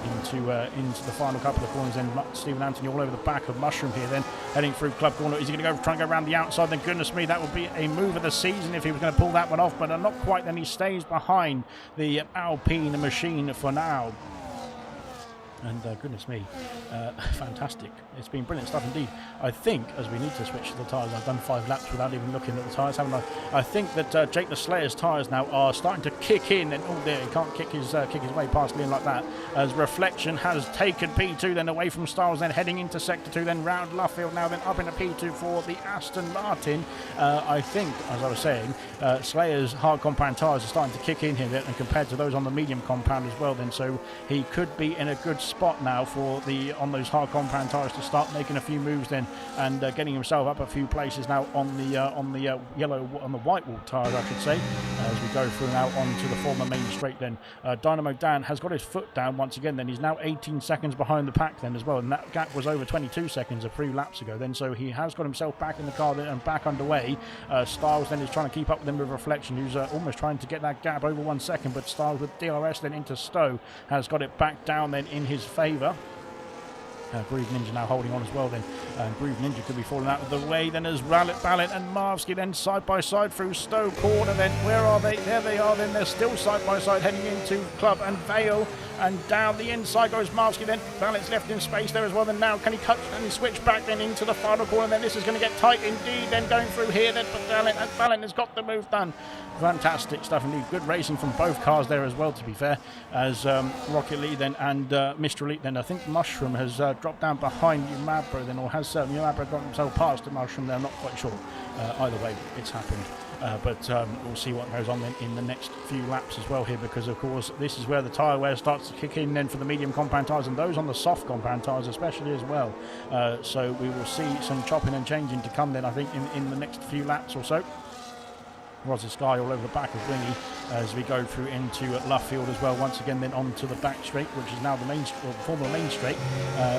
into the final couple of corners. Then Stephen Anthony all over the back of Mushroom here then, heading through Club Corner. Is he going to try and go around the outside? Then goodness me, that would be a move of the season if he was going to pull that one off, but not quite. Then he stays behind the Alpine machine for now. And goodness me, fantastic. It's been brilliant stuff indeed. I think, as we need to switch to the tyres, I've done 5 laps without even looking at the tyres, haven't I? I think that Jake the Slayer's tyres now are starting to kick in, and oh dear, he can't kick his way past Liam like that, as Reflection has taken P2 then away from Styles, then heading into Sector 2, then round Luffield now, then up into P2 for the Aston Martin. I think, as I was saying, Slayer's hard compound tyres are starting to kick in here, and compared to those on the medium compound as well then, so he could be in a good spot now for on those hard compound tyres to start making a few moves then, and getting himself up a few places now on the white wall tyres, I should say, as we go through now onto the former main straight. Then Dynamo Dan has got his foot down once again then. He's now 18 seconds behind the pack then as well, and that gap was over 22 seconds a few laps ago then, so he has got himself back in the car then and back underway. Styles then is trying to keep up with him with Reflection, who's almost trying to get that gap over 1 second, but Styles with DRS then into Stowe has got it back down then in his favour. Groove Ninja now holding on as well then. Groove Ninja could be falling out of the way then, as Ballot and Marvsky then side by side through Stowe Corner then. Where are they? There they are then. They're still side by side heading into Club and Vale, and down the inside goes Marvsky then. Ballot's left in space there as well then. Now can he cut and he switch back then into the final corner then? This is going to get tight indeed then, going through here then, but Ballot has got the move done. Fantastic stuff indeed. Good racing from both cars there as well, to be fair, as Rocket League then and Mr. Elite then. I think Mushroom has dropped down behind Umabro then, or has Umabro got himself past the Mushroom there? I'm not quite sure. Either way, it's happened. but we'll see what goes on then in the next few laps as well here, because of course this is where the tyre wear starts to kick in then for the medium compound tyres and those on the soft compound tyres especially as well. So we will see some chopping and changing to come then, I think, in the next few laps or so. Roger Sky all over the back of Wingy as we go through into Luffield as well. Once again then onto the back straight, which is now the main, former main straight.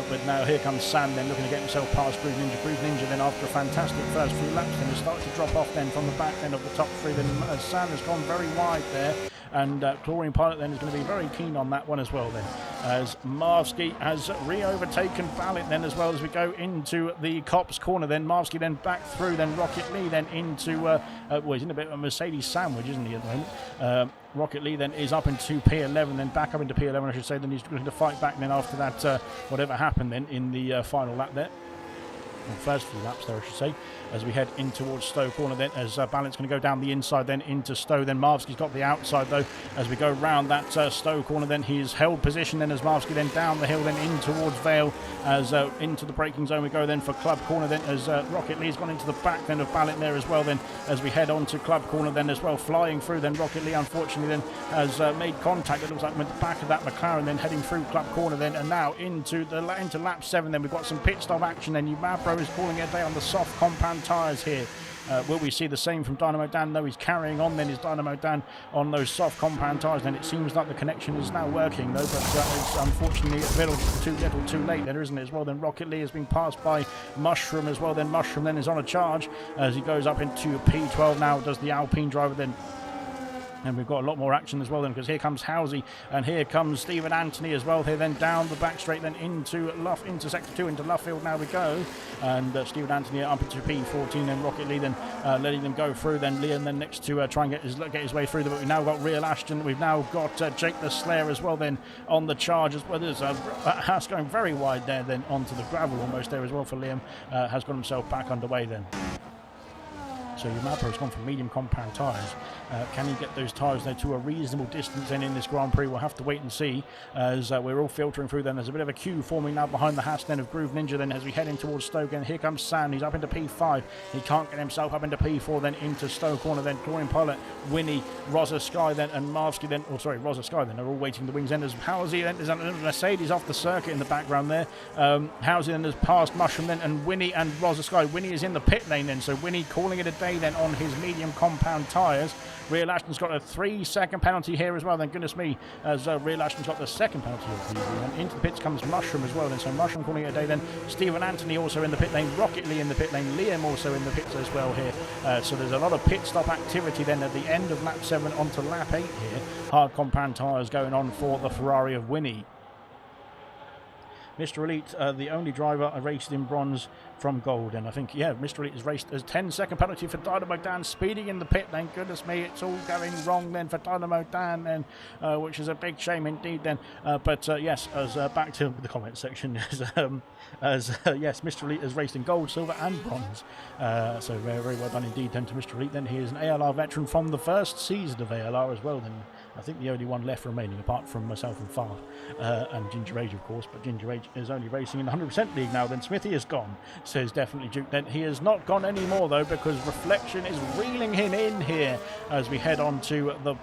But now here comes Sam then looking to get himself past Groove Ninja. Groove Ninja then after a fantastic first few laps then has started to drop off then from the back end of the top three. Then Sam has gone very wide there. And Chlorine Pilot then is going to be very keen on that one as well then, as Marvsky has re-overtaken Ballot then as well as we go into the Cops corner. Then Marvsky then back through, then Rocket Lee then into well, he's in a bit of a Mercedes sandwich, isn't he, at the moment? Rocket Lee then is up into P11, then back up into P11 I should say. Then he's going to fight back then after that whatever happened then in the final lap there. First few laps there I should say, as we head in towards Stowe corner then, as Ballant's going to go down the inside then into Stowe. Then Marvsky's got the outside though as we go round that Stowe corner. Then he's held position then as Marvsky then down the hill then in towards Vale, as into the braking zone we go then for Club corner then, as Rocket Lee's gone into the back then of Ballant there as well then, as we head on to Club corner then as well, flying through. Then Rocket Lee unfortunately then has made contact, it looks like, with the back of that McLaren then heading through Club corner then, and now into lap 7 then we've got some pit stop action. Then Umabro is calling it a day on the soft compound tyres here. Will we see the same from Dynamo Dan? No, he's carrying on then, his Dynamo Dan on those soft compound tyres. Then it seems like the connection is now working though, but it's unfortunately a little too late there, isn't it, as well. Then Rocket Lee has been passed by Mushroom as well. Then Mushroom then is on a charge as he goes up into P12 now, does the Alpine driver then. And we've got a lot more action as well then, because here comes Housey and here comes Stephen Anthony as well. Here then down the back straight then into sector 2 into Luffield now we go, and Stephen Anthony up into P14 and Rocket Lee then letting them go through. Then Liam then next to try and get his way through them. But we've now got Real Ashton, we've now got Jake the Slayer as well then on the charge as well. There's Haas going very wide there then onto the gravel almost there as well for Liam. Has got himself back underway then. So Umabro's gone for medium compound tyres. Can he get those tyres there to a reasonable distance then in this Grand Prix? We'll have to wait and see, as we're all filtering through then. There's a bit of a queue forming now behind the Haas then of Groove Ninja then as we head in towards Stowe again. Here comes Sam, he's up into P5. He can't get himself up into P4 then into Stowe corner then. Chlorine Pilot, Winnie, Rosa Sky then and Marvsky then, Rosa Sky then are all waiting the wings then as Housey then. There's a Mercedes off the circuit in the background there. Housey then has passed Mushroom then, and Winnie and Rosa Sky. Winnie is in the pit lane then, so Winnie calling it a day then on his medium compound tyres. Real Ashton's got a 3-second penalty here as well then, goodness me, as Real Ashton's got the second penalty of the evening. And into the pits comes Mushroom as well then, so Mushroom calling it a day then. Stephen Anthony also in the pit lane, Rocket Lee in the pit lane, Liam also in the pits as well here. So there's a lot of pit stop activity then at the end of lap 7 onto lap 8 here. Hard compound tyres going on for the Ferrari of Winnie. Mr. Elite, the only driver raced in bronze from gold, and I think, yeah, Mr. Elite has raced as 10-second penalty for Dynamo Dan, speeding in the pit then. Goodness me, it's all going wrong then for Dynamo Dan then, which is a big shame indeed then. But yes, as back to the comment section, yes, Mr. Elite has raced in gold, silver and bronze. So very, very well done indeed then to Mr. Elite then. He is an ALR veteran from the first season of ALR as well then. I think the only one left remaining apart from myself and Far and Ginger Age of course, but Ginger Age is only racing in the 100% league now. Then Smithy is gone, says definitely Duke. Then he has not gone anymore though, because Reflection is reeling him in here as we head on to the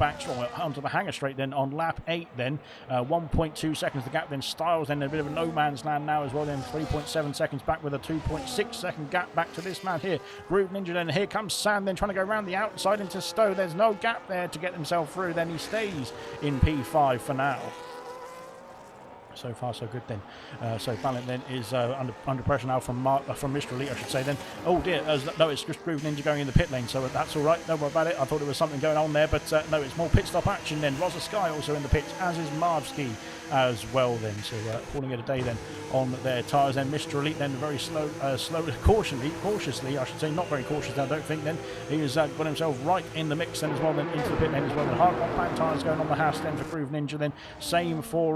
onto the hangar straight then on lap 8 then. 1.2 seconds the gap then. Styles then a bit of a no man's land now as well then. 3.7 seconds back with a 2.6 second gap back to this man here, Groove Ninja. Then here comes Sam then trying to go around the outside into Stowe. There's no gap there to get himself through. Then he stays in P5 for now. So far so good then. So Ballant then is under pressure now from Mr. Elite, I should say then. Oh dear, no, it's just Groove Ninja going in the pit lane, so that's all right, don't worry about it. I thought there was something going on there, but no, it's more pit stop action then. Rosa Sky also in the pits, as is Marvsky as well then. So calling it a day then on their tyres. Then Mr. Elite then very cautiously I should say, not very cautious I don't think then. He has got himself right in the mix then as well then, into the pit lane as well. The hard compact tyres going on the house then for Groove Ninja then. Same for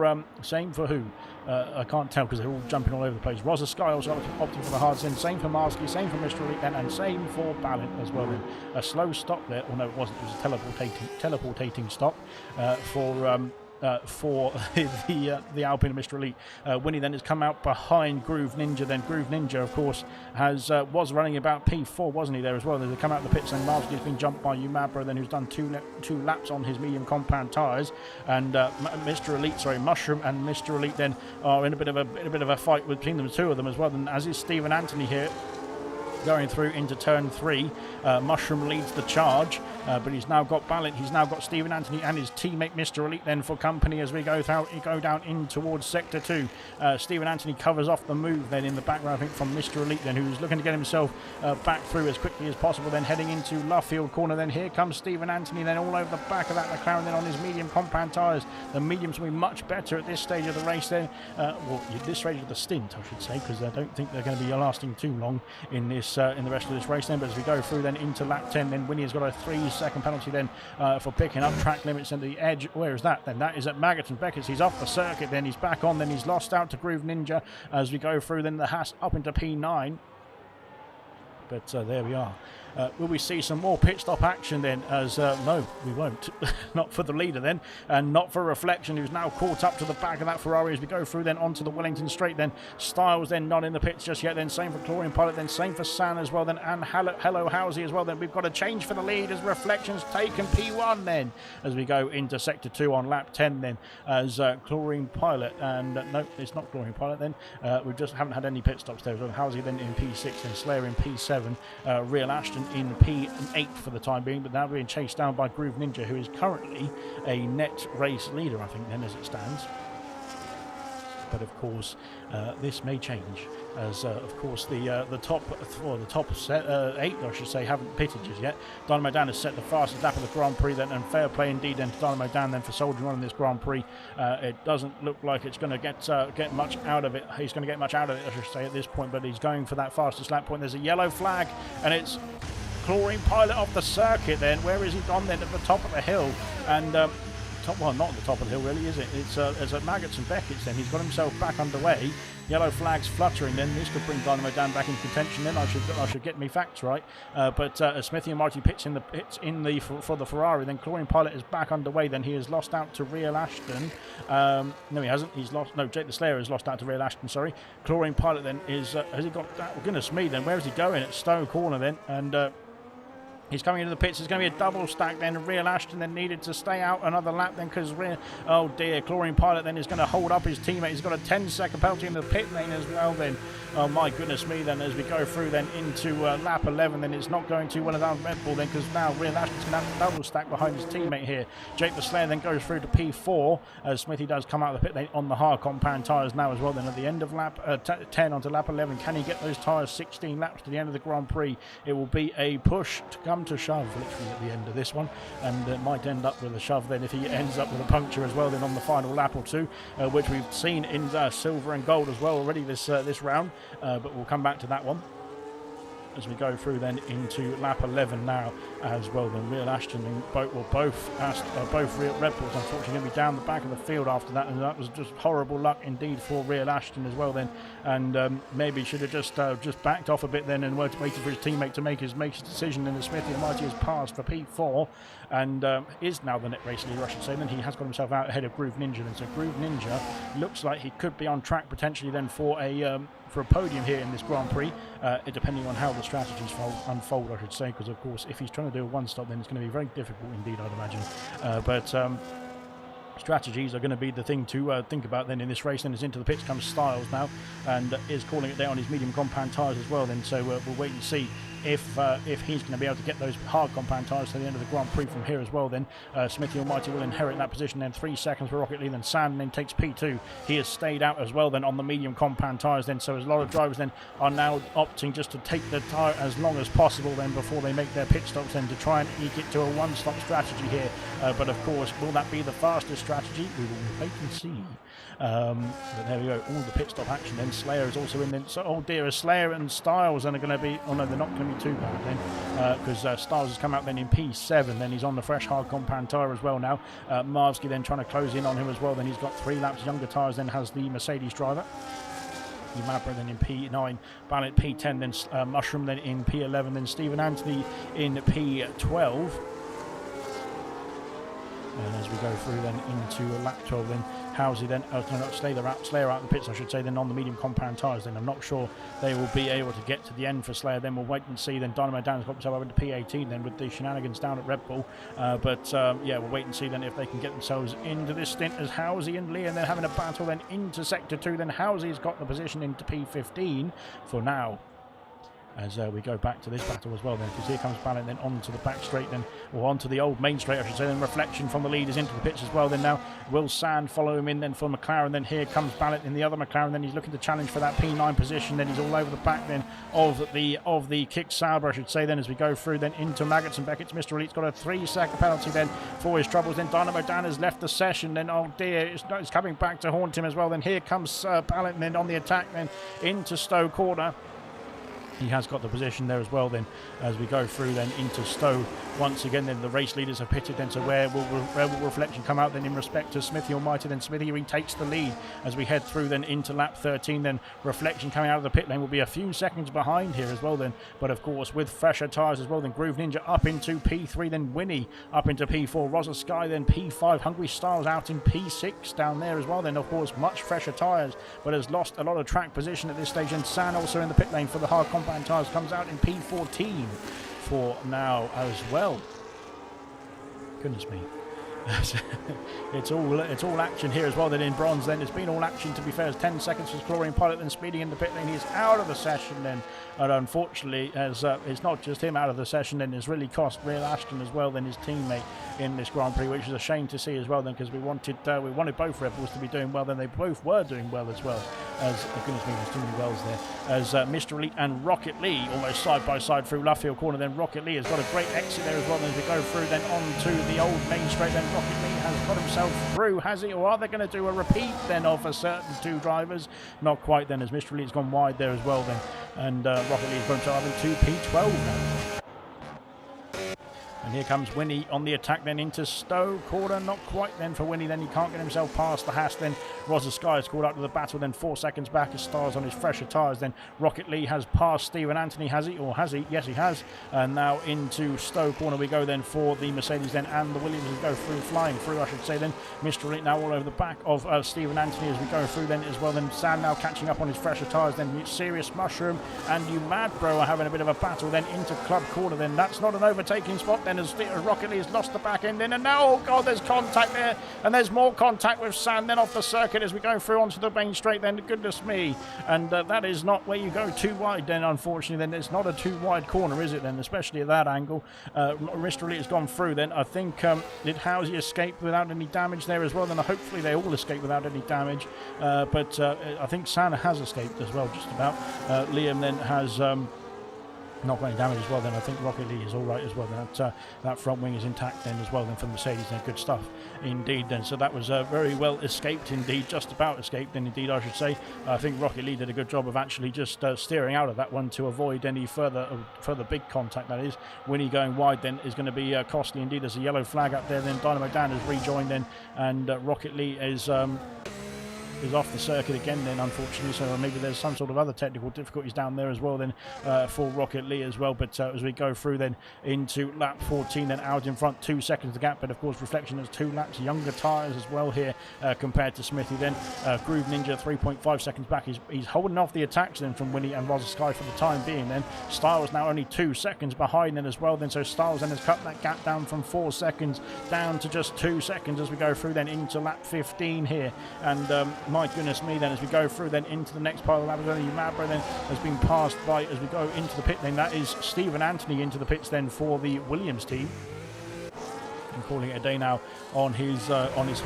who? I can't tell because they're all jumping all over the place. Rosa Sky also opting for the hards then. Same for Marsky, same for Mr. Elite then, and same for Ballant as well then. A slow stop there. Oh no, it wasn't. It was a teleportating stop for for the Alpine Mr. Elite. Winnie then has come out behind Groove Ninja. Then Groove Ninja, of course, was running about P4, wasn't he, there as well? They come out the pits, and Marvsky has been jumped by Umabra, then who's done two laps on his medium compound tyres. And Mushroom and Mr. Elite then are in a bit of a fight between the two of them as well. And as is Stephen Anthony here, going through into turn 3. Mushroom leads the charge, but he's now got Ballant, he's now got Stephen Anthony and his teammate Mr. Elite then for company as we go down in towards sector 2. Stephen Anthony covers off the move then in the background, I think, from Mr. Elite then, who's looking to get himself back through as quickly as possible, then heading into Luffield corner. Then here comes Stephen Anthony then all over the back of that McLaren then on his medium compound tyres. The mediums will be much better at this stage of the race then, this stage of the stint I should say, because I don't think they're going to be lasting too long in this in the rest of this race then. But as we go through then into lap 10, then Winnie has got a 3-second penalty then for picking up track limits and the edge. Where is that then? That is at Maggots and Beckett's. He's off the circuit then, he's back on, then he's lost out to Groove Ninja as we go through then the Haas up into P9. But there we are. Will we see some more pit stop action then? As no, we won't. Not for the leader then, and not for Reflection, who's now caught up to the back of that Ferrari as we go through then onto the Wellington Straight. Then Styles then not in the pits just yet. Then same for Chlorine Pilot. Then same for San as well. Then and Hello Housey as well. Then we've got a change for the lead as Reflection's taken P1 then as we go into sector 2 on lap 10 then as Chlorine Pilot, and no, it's not Chlorine Pilot then. We just haven't had any pit stops there. So Housey then in P6, then Slayer in P7, Real Ashton in P8 for the time being, but now being chased down by Groove Ninja, who is currently a net race leader, I think, then as it stands. But of course, this may change as, of course, the top 8, I should say, haven't pitted just yet. Dynamo Dan has set the fastest lap of the Grand Prix then, and fair play indeed then to Dynamo Dan then for soldiering on in this Grand Prix. It doesn't look like it's going to get much out of it. He's going to get much out of it, I should say, at this point, but he's going for that fastest lap point. There's a yellow flag, and it's Chlorine Pilot off the circuit then. Where is he gone then? At the top of the hill, and well, not at the top of the hill really, is it? It's at Maggots and Beckett's then. He's got himself back underway. Yellow flags fluttering then. This could bring Dynamo Dan back in contention then. I should get me facts right. But Smithy and Marty pits for the Ferrari. Then Chlorine Pilot is back underway. Then he has lost out to Real Ashton. No, he hasn't. Jake the Slayer has lost out to Real Ashton. Sorry. Chlorine Pilot then is has he got? Oh, goodness me. Then where is he going? At Stowe Corner then, and he's coming into the pits. There's going to be a double stack then. Real Ashton then needed to stay out another lap then because, oh dear, Chlorine Pilot then is going to hold up his teammate. He's got a 10-second penalty in the pit lane as well then. Oh my goodness me then, as we go through then into lap 11, then it's not going too well around Red Bull then, because now Real Ashton's going to have a double stack behind his teammate here. Jake the Slayer then goes through to P4 as Smithy does come out of the pit lane on the hard compound tyres now as well. Then at the end of lap 10 onto lap 11, can he get those tyres 16 laps to the end of the Grand Prix? It will be a push to come to shove literally at the end of this one, and it might end up with a shove then if he ends up with a puncture as well then on the final lap or two, which we've seen in silver and gold as well already this round, but we'll come back to that one as we go through then into lap 11 now as well. Then Real Ashton and both Real Red Bulls unfortunately going to be down the back of the field after that, and that was just horrible luck indeed for Real Ashton as well then, and maybe should have just backed off a bit then and waited for his teammate to make his decision. And the Smithy and Mighty has passed for P4 and is now the net race leader, I should say. Then he has got himself out ahead of Groove Ninja then, so Groove Ninja looks like he could be on track potentially then for a podium here in this Grand Prix, depending on how the strategies unfold, I should say, because of course if he's trying to do a one-stop then it's going to be very difficult indeed, I'd imagine, but strategies are going to be the thing to think about then in this race. Then as into the pits comes Styles now, and is calling it there on his medium compound tyres as well then, so we'll wait and see if he's going to be able to get those hard compound tyres to the end of the Grand Prix from here as well then. Smithy Almighty will inherit that position then. 3 seconds for Rocket Lee, then Sand then takes P2. He has stayed out as well then on the medium compound tyres then, so a lot of drivers then are now opting just to take the tyre as long as possible then before they make their pit stops then to try and eke it to a one-stop strategy here, but of course will that be the fastest strategy? We will wait and see. But there we go, all the pit stop action then. Slayer is also in then, so oh dear, Slayer and Styles are going to be, oh no, they're not going to be too bad then, because Styles has come out then in P7, then he's on the fresh hard compound tyre as well now. Marvsky then trying to close in on him as well, then he's got 3 laps younger tyres than has the Mercedes driver. Umabra then in P9, Ballant P10, then Mushroom then in P11, then Stephen Anthony in P12. And as we go through then into lap 12, then Housley then, not Slayer out in the pits, I should say, then on the medium compound tyres. Then I'm not sure they will be able to get to the end for Slayer. Then we'll wait and see. Then Dynamo Dan has got himself over to P18 then with the shenanigans down at Red Bull. Yeah, we'll wait and see then if they can get themselves into this stint as Housley and Liam then having a battle then into Sector 2. Then Housley's got the position into P15 for now. As we go back to this battle as well then, because here comes Ballot then onto the back straight then, or onto the old main straight I should say, then Reflection from the leaders into the pits as well. Then now Will Sand follow him in then for McLaren. Then here comes Ballot in the other McLaren. Then he's looking to challenge for that P9 position. Then he's all over the back then of the kick Sauber I should say. Then as we go through then into Maggots and Beckett's, Mr. Elite's got a 3-second penalty then for his troubles. Then Dynamo Dan has left the session. Then oh dear, it's coming back to haunt him as well. Then here comes Ballot and then on the attack then into Stowe corner. He has got the position there as well then as we go through then into Stowe. Once again then the race leaders have pitted then, so where will Reflection come out then in respect to Smithy Almighty? Then Smithy retakes the lead as we head through then into lap 13. Then Reflection coming out of the pit lane will be a few seconds behind here as well then, but of course with fresher tyres as well. Then Groove Ninja up into P3, then Winnie up into P4, Rosa Sky then P5, Hungry Styles out in P6 down there as well. Then of course much fresher tyres, but has lost a lot of track position at this stage. And San also in the pit lane for the hard compound tyres comes out in P14 for now as well. Goodness me. it's all action here as well. Then in bronze then it's been all action to be fair. It's 10 seconds for Chlorine Pilot then speeding in the pit lane. He's out of the session then, and unfortunately as it's not just him out of the session then, it's really cost Real Ashton as well then his teammate in this Grand Prix, which is a shame to see as well then, because we wanted both Red Bulls to be doing well. Then they both were doing well as well. As goodness me, there's too many wells there. As Mr. Elite and Rocket Lee almost side by side through Luffield corner. Then Rocket Lee has got a great exit there as well. Then as we go through then onto the old main straight, then Rocket Lee has got himself through, has he? Or are they going to do a repeat then of a certain two drivers? Not quite then, as Mr. Elite's gone wide there as well then. And Rocket Lee's going to have 2 P12 now. And here comes Winnie on the attack then into Stowe corner. Not quite then for Winnie. Then he can't get himself past the Haas. Then Rosa Sky is called out to the battle. Then 4 seconds back as Stars on his fresher tyres. Then Rocket Lee has passed Stephen Anthony. Has he? Or has he? Yes, he has. And now into Stowe corner we go then for the Mercedes then, and the Williams go through, flying through I should say then. Mr. Elite now all over the back of Stephen Anthony as we go through then as well. Then Sam now catching up on his fresher tyres. Then Serious Mushroom and You Mad Bro are having a bit of a battle then into Club corner. Then that's not an overtaking spot then as Rocket Lee has lost the back end in, and now oh god, there's contact there, and there's more contact with Sand then off the circuit as we go through onto the main straight then. Goodness me. And that is not where you go too wide then, unfortunately. Then it's not a too wide corner, is it then, especially at that angle. Mr. Elite has gone through then. I think did Housley escape without any damage there as well? Then hopefully they all escape without any damage, but I think Santa has escaped as well just about. Liam then has not got any damage as well. Then I think Rocket Lee is all right as well. That front wing is intact then as well then for Mercedes. Then good stuff indeed then. So that was very well escaped indeed, just about escaped then indeed I should say. I think Rocket Lee did a good job of actually just steering out of that one to avoid any further big contact. That is, Winnie going wide then is going to be costly indeed. There's a yellow flag up there. Then Dynamo Dan has rejoined then, and Rocket Lee is off the circuit again then, unfortunately. So maybe there's some sort of other technical difficulties down there as well then for Rocket Lee as well. But as we go through then into lap 14 then, out in front, 2 seconds the gap, but of course Reflection has 2 laps younger tyres as well here compared to Smithy then. Groove Ninja 3.5 seconds back. He's holding off the attacks then from Winnie and Rosa Sky for the time being then. Styles now only 2 seconds behind then as well then, so Styles then has cut that gap down from 4 seconds down to just 2 seconds as we go through then into lap 15 here. And my goodness me then, as we go through then into the next pile of laps, Mabro then has been passed by as we go into the pit lane. That is Stephen Anthony into the pits then for the Williams team. And calling it a day now on his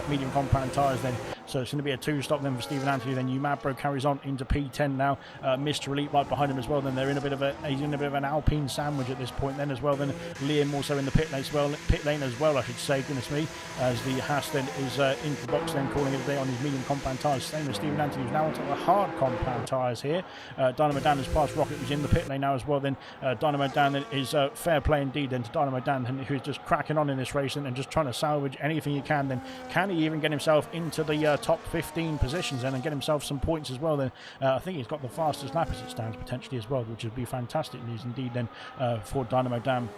medium compound tyres then. So it's going to be a 2-stop then for Stephen Anthony. Then Umabro carries on into P10 now. Mr. Elite right behind him as well. Then they're in a bit of an Alpine sandwich at this point then as well. Then Liam also in the pit lane as well, I should say. Goodness me, as the Haas then is into the box then, calling it a day on his medium compound tyres. Same as Stephen Anthony, who's now onto the hard compound tyres here. Dynamo Dan has passed Rocket, who's in the pit lane now as well. Then Dynamo Dan then is fair play indeed then to Dynamo Dan, who's just cracking on in this race and just trying to salvage anything he can. Then can he even get himself into the top 15 positions then and get himself some points as well? Then I think he's got the fastest lap as it stands potentially as well, which would be fantastic news indeed then for Dynamo Dan.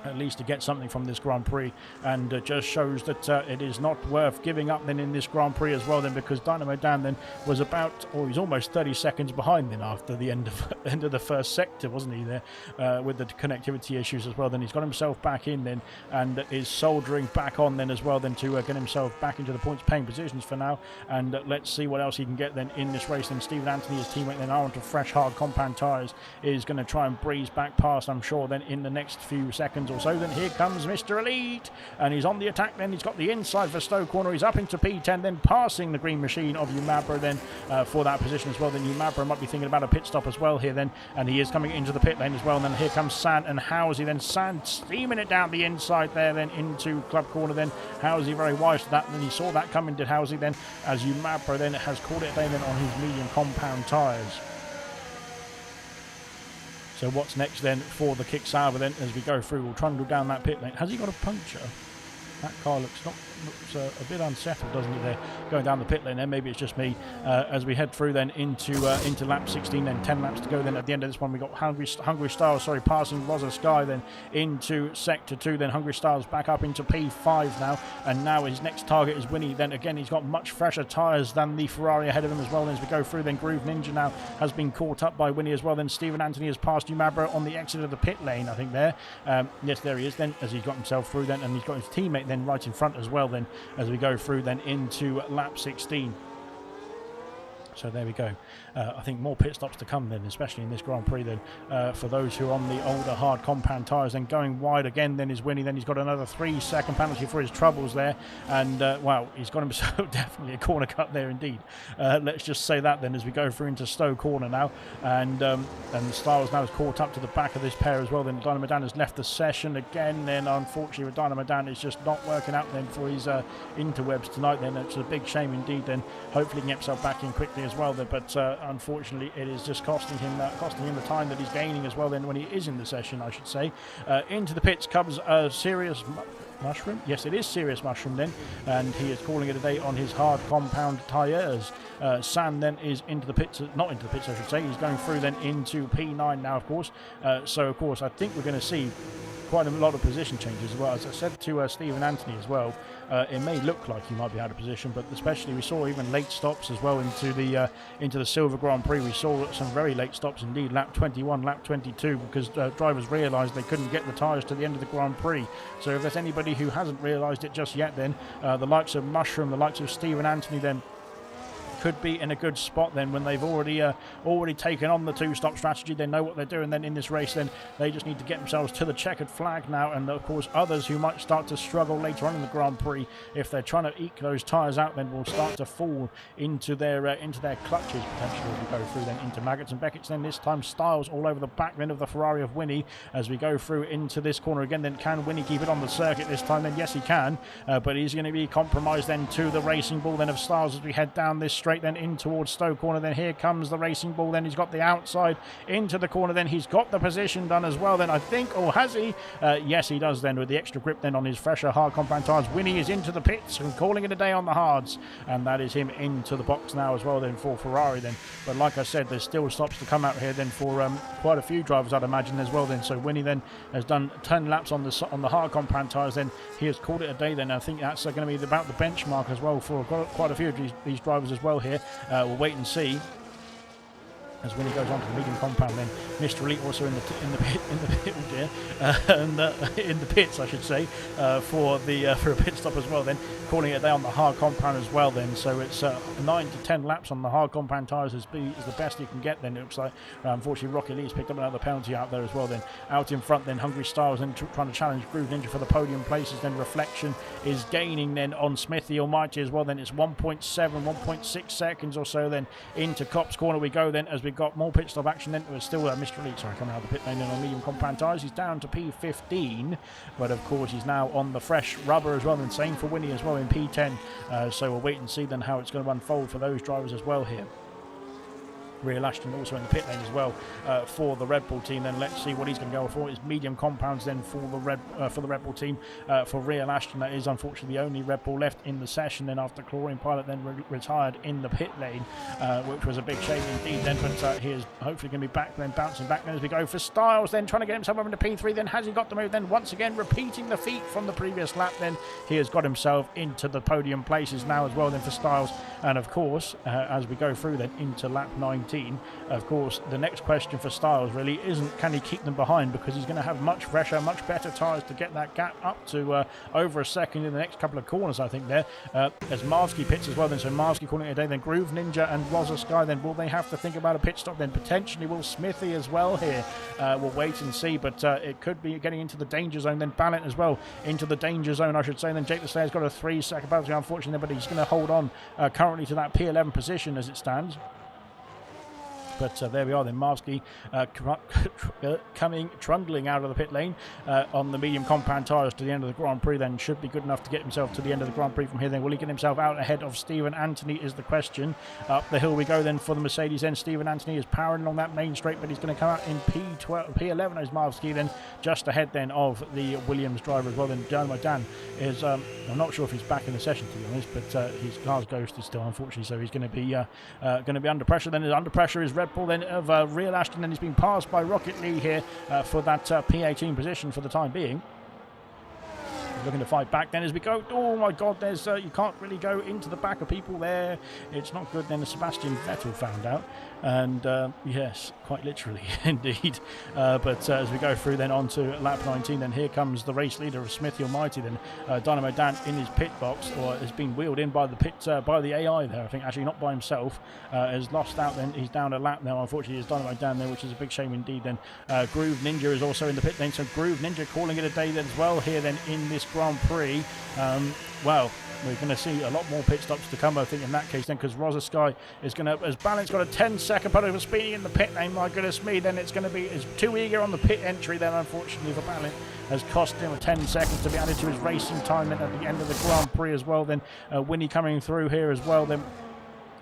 at least to get something from this Grand Prix, and just shows that it is not worth giving up then in this Grand Prix as well then, because Dynamo Dan then was about, or he's almost 30 seconds behind then after the end of the first sector, wasn't he, there with the connectivity issues as well. Then he's got himself back in then and is soldering back on then as well then to get himself back into the points paying positions for now, and let's see what else he can get then in this race. Then Stephen Anthony, his teammate, then onto fresh hard compound tyres, is going to try and breeze back past, I'm sure, then in the next few seconds or so. Then here comes Mr. Elite, and he's on the attack then. He's got the inside for Stowe Corner. He's up into P10, then passing the green machine of Umabra then for that position as well. Then Umabra might be thinking about a pit stop as well here then, and he is coming into the pit lane as well. And then here comes Sand and Housie. Then Sand steaming it down the inside there then into Club Corner. Then Housie very wise to that, and then he saw that coming, did Housie, then as Umabra then has caught it then on his medium compound tyres. So what's next then for the Kick Sauber then as we go through? We'll trundle down that pit lane. Has he got a puncture? That car looks a bit unsettled, doesn't it, there, going down the pit lane there. Maybe it's just me. As we head through then into lap 16, then 10 laps to go. Then at the end of this one, we got Hungry Stars, passing Rosa Sky then into Sector 2. Then Hungry Stars back up into P5 now. And now his next target is Winnie. Then again, he's got much fresher tyres than the Ferrari ahead of him as well. And as we go through, then Groove Ninja now has been caught up by Winnie as well. Then Stephen Anthony has passed Umabra on the exit of the pit lane, I think there. Yes, there he is then, as he's got himself through then. And he's got his teammate then right in front as well then, as we go through then into lap 16. So there we go. I think more pit stops to come then, especially in this Grand Prix then, for those who are on the older hard compound tyres. Then going wide again then is Winnie. Then he's got another 3-second penalty for his troubles there, and wow, he's got himself definitely a corner cut there indeed. Let's just say that then as we go through into Stowe Corner now, and the Stars now is caught up to the back of this pair as well. Then Dynamo Dan has left the session again. Then unfortunately with Dynamo Dan, it's just not working out then for his interwebs tonight. Then it's a big shame indeed. Then hopefully he can get himself back in quickly as well there, but unfortunately it is just costing him the time that he's gaining as well then when he is in the session, I should say. Into the pits comes Serious Mushroom. Yes, it is Serious Mushroom then, and he is calling it a day on his hard compound tyres. San then is into the pits, not into the pits I should say, he's going through then into P9 now of course. So of course I think we're going to see quite a lot of position changes as well. As I said to Stephen Anthony as well, it may look like he might be out of position, but especially we saw even late stops as well into the Silver Grand Prix. We saw some very late stops indeed, lap 21, lap 22, because drivers realised they couldn't get the tyres to the end of the Grand Prix. So if there's anybody who hasn't realised it just yet, then the likes of Mushroom, the likes of Stephen Anthony then could be in a good spot then when they've already taken on the two-stop strategy. They know what they're doing then in this race. Then they just need to get themselves to the checkered flag now, and of course others who might start to struggle later on in the Grand Prix, if they're trying to eke those tyres out, then will start to fall into their clutches potentially as we go through then into Maggots and Beckett's. Then this time Styles all over the back end of the Ferrari of Winnie as we go through into this corner again. Then can Winnie keep it on the circuit this time? Then yes he can, but he's going to be compromised then to the Racing Bull then of Styles as we head down this straight then in towards Stowe Corner. Then here comes the Racing Bull. Then he's got the outside into the corner. Then he's got the position done as well then, I think, or has he? Yes he does then, with the extra grip then on his fresher hard compound tyres. Winnie is into the pits and calling it a day on the hards, and that is him into the box now as well then for Ferrari then. But like I said, there's still stops to come out here then for quite a few drivers I'd imagine as well then. So Winnie then has done 10 laps on the hard compound tyres. Then he has called it a day then. I think that's going to be about the benchmark as well for quite a few of these drivers as well here. We'll wait and see as Winnie goes on to the medium compound. Then Mr. Elite also in the pits I should say, for a pit stop as well then, calling it a day on the hard compound as well then. So it's 9 to 10 laps on the hard compound tyres is the best you can get then. It looks like unfortunately Rocky Lee's picked up another penalty out there as well then. Out in front then Hungry Stars then trying to challenge Groove Ninja for the podium places. Then Reflection is gaining then on Smith the Almighty as well then. It's 1.6 seconds or so then into Copse Corner we go then, as we got more pit stop action. Then it was still Mr. Elite, coming out of the pit lane on medium compound tyres. He's down to P15, but of course he's now on the fresh rubber as well, and same for Winnie as well in P10. So we'll wait and see then how it's going to unfold for those drivers as well here. Real Ashton also in the pit lane as well for the Red Bull team. Then let's see what he's going to go for. It's medium compounds then for the Red Bull team. For Real Ashton, that is unfortunately the only Red Bull left in the session. Then after Chlorine Pilot then retired in the pit lane, which was a big shame indeed. Then, but he is hopefully going to be back then, bouncing back then as we go for Styles. Then trying to get himself up into P3. Then has he got the move? Then once again repeating the feat from the previous lap. Then he has got himself into the podium places now as well. Then for Styles, and of course as we go through then into lap 19. Of course, the next question for Styles really isn't can he keep them behind, because he's going to have much fresher, much better tyres to get that gap up to over a second in the next couple of corners, I think, there. As Marsky pits as well, then, so Marsky calling it a day. Then Groove Ninja and Rosa Sky, then will they have to think about a pit stop? Then potentially will Smithy as well here. We'll wait and see, but it could be getting into the danger zone. Then Ballant as well into the danger zone, I should say. And then Jake the Slayer's got a 3-second penalty, unfortunately, but he's going to hold on currently to that P11 position as it stands. But there we are then, Marsky coming trundling out of the pit lane on the medium compound tyres to the end of the Grand Prix. Then should be good enough to get himself to the end of the Grand Prix from here. Then will he get himself out ahead of Stephen Anthony is the question. Up the hill we go then for the Mercedes. Then Stephen Anthony is powering along that main straight, but he's going to come out in P11 as Marsky then just ahead then of the Williams driver as well. Then Dynamo Dan is I'm not sure if he's back in the session, to be honest, but his car's ghosted still, unfortunately, so he's going to be under pressure. Then under pressure is Red Bull then of Real Ashton, and he's been passed by Rocket Lee here for that P18 position for the time being. Looking to fight back then as we go. Oh my god, there's you can't really go into the back of people there. It's not good then, as Sebastian Vettel found out. And yes, quite literally indeed. But as we go through then on to lap 19, then here comes the race leader of Smithy Almighty then, Dynamo Dan in his pit box, or has been wheeled in by the pit by the AI there, I think, actually not by himself. Has lost out then, he's down a lap now, unfortunately, is Dynamo Dan there, which is a big shame indeed then. Groove Ninja is also in the pit lane, so Groove Ninja calling it a day then as well here then in this Grand Prix. Well, we're going to see a lot more pit stops to come, I think, in that case then, because Rosa Sky is going to, as Ballant's got a 10-second penalty for speeding in the pit lane, my goodness me, then it's going to be, is too eager on the pit entry then, unfortunately, for Ballant. Has cost him 10 seconds to be added to his racing time then at the end of the Grand Prix as well. Then Winnie coming through here as well. Then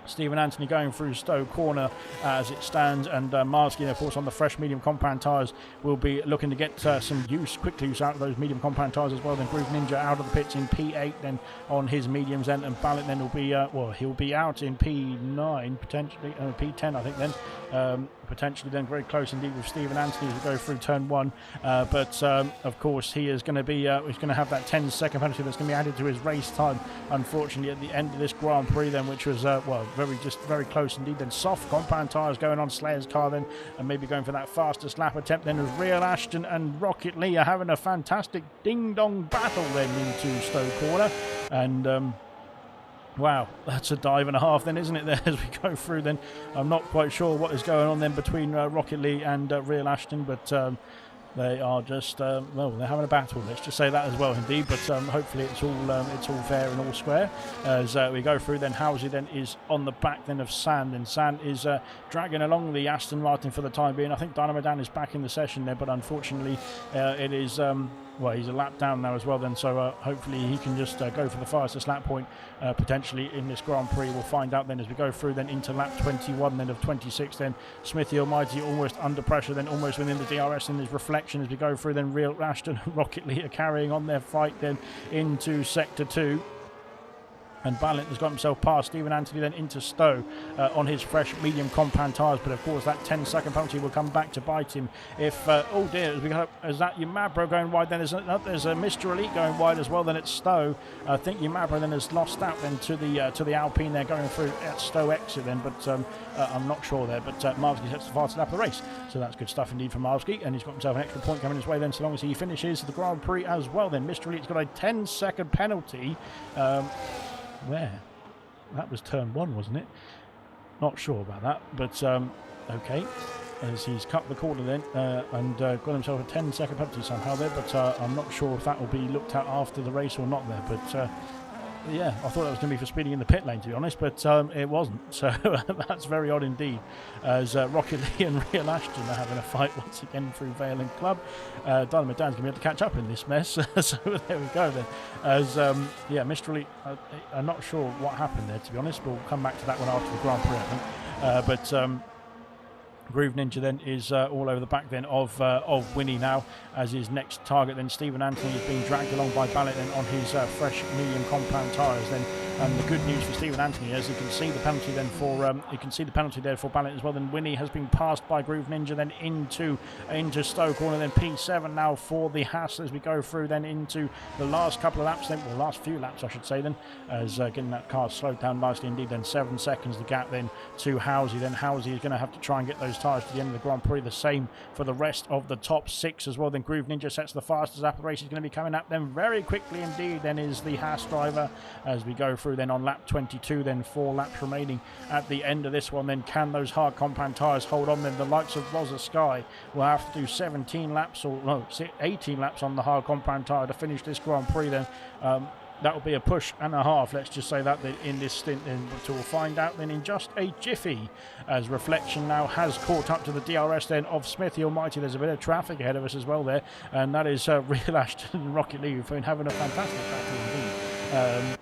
Stephen Anthony going through Stowe Corner as it stands, and Marsky, of course, on the fresh medium compound tyres will be looking to get some quick use out of those medium compound tyres as well. Then Groove Ninja out of the pits in P8 then on his mediums, and Ballant then will be well, he'll be out in P9 potentially, P10 I think then, potentially then very close indeed with Stephen Anthony as we go through turn 1, but of course he is going to be he's going to have that 10-second penalty that's going to be added to his race time, unfortunately, at the end of this Grand Prix then, which was well, very close indeed. Then soft compound tyres going on Slayer's car then, and maybe going for that fastest lap attempt then, with Real Ashton and Rocket Lee are having a fantastic ding-dong battle then into Stowe Corner, and wow, that's a dive and a half then, isn't it, there as we go through then. I'm not quite sure what is going on then between Rocket Lee and Real Ashton, but they are just, well, they're having a battle, let's just say that as well indeed, but hopefully it's all fair and all square as we go through then. Housley then is on the back then of Sand, and Sand is dragging along the Aston Martin for the time being. I think Dynamo Dan is back in the session there, but unfortunately it is well, he's a lap down now as well then, so hopefully he can just go for the fastest lap point potentially in this Grand Prix. We'll find out then as we go through then into lap 21 then of 26 then. Smithy Almighty almost under pressure then, almost within the DRS in his reflection as we go through then. Real Ashton and Rocket Lee are carrying on their fight then into Sector 2. And Ballant has got himself past Stephen Anthony then into Stowe on his fresh medium compound tyres, but of course that 10-second penalty will come back to bite him if oh dear, is that Yamabro going wide then? There's a Mr. Elite going wide as well then at Stowe. I think Yamabro then has lost out then to the Alpine there going through at Stowe exit then, but I'm not sure there, but Marsky sets the fastest lap of the race, so that's good stuff indeed for Marsky, and he's got himself an extra point coming his way then, so long as he finishes the Grand Prix as well then. Mr. Elite's got a 10-second penalty where? That was turn 1, wasn't it? Not sure about that, but okay. As he's cut the corner then and got himself a 10-second penalty somehow there, but I'm not sure if that will be looked at after the race or not there, but yeah, I thought that was going to be for speeding in the pit lane, to be honest, but it wasn't, so that's very odd indeed, as Rocket Lee and Real Ashton are having a fight once again through Vale and Club. Dynamo Dan's going to be able to catch up in this mess, so there we go then, as yeah, Mr. Elite, I'm not sure what happened there, to be honest, we'll come back to that one after the Grand Prix, I think, but Groove Ninja then is all over the back then of Winnie now, as his next target. Then Stephen Anthony is being dragged along by Ballant then on his fresh medium compound tyres. Then the good news for Stephen Anthony, as you can see the penalty then for there for Ballant as well. Then Winnie has been passed by Groove Ninja then into Stowe corner. Then P7 now for the Haas as we go through then into the last couple of laps then, well, last few laps I should say then, as getting that car slowed down nicely indeed. Then 7 seconds the gap then to Housey. Then Housey is going to have to try and get those tyres to the end of the Grand Prix. The same for the rest of the top 6 as well. Then Groove Ninja sets the fastest lap. The race is going to be coming up then very quickly indeed. Then is the Haas driver as we go through then on lap 22. Then 4 laps remaining at the end of this one. Then can those hard compound tyres hold on? Then the likes of Rosa Sky will have to do 17 laps, or no, 18 laps on the hard compound tyre to finish this Grand Prix. Then that will be a push and a half, let's just say that, in this stint. Then we'll find out then in just a jiffy, as Reflection now has caught up to the DRS then of Smithy Almighty. There's a bit of traffic ahead of us as well there, and that is Real Ashton and Rocket League, who've been having a fantastic battle indeed.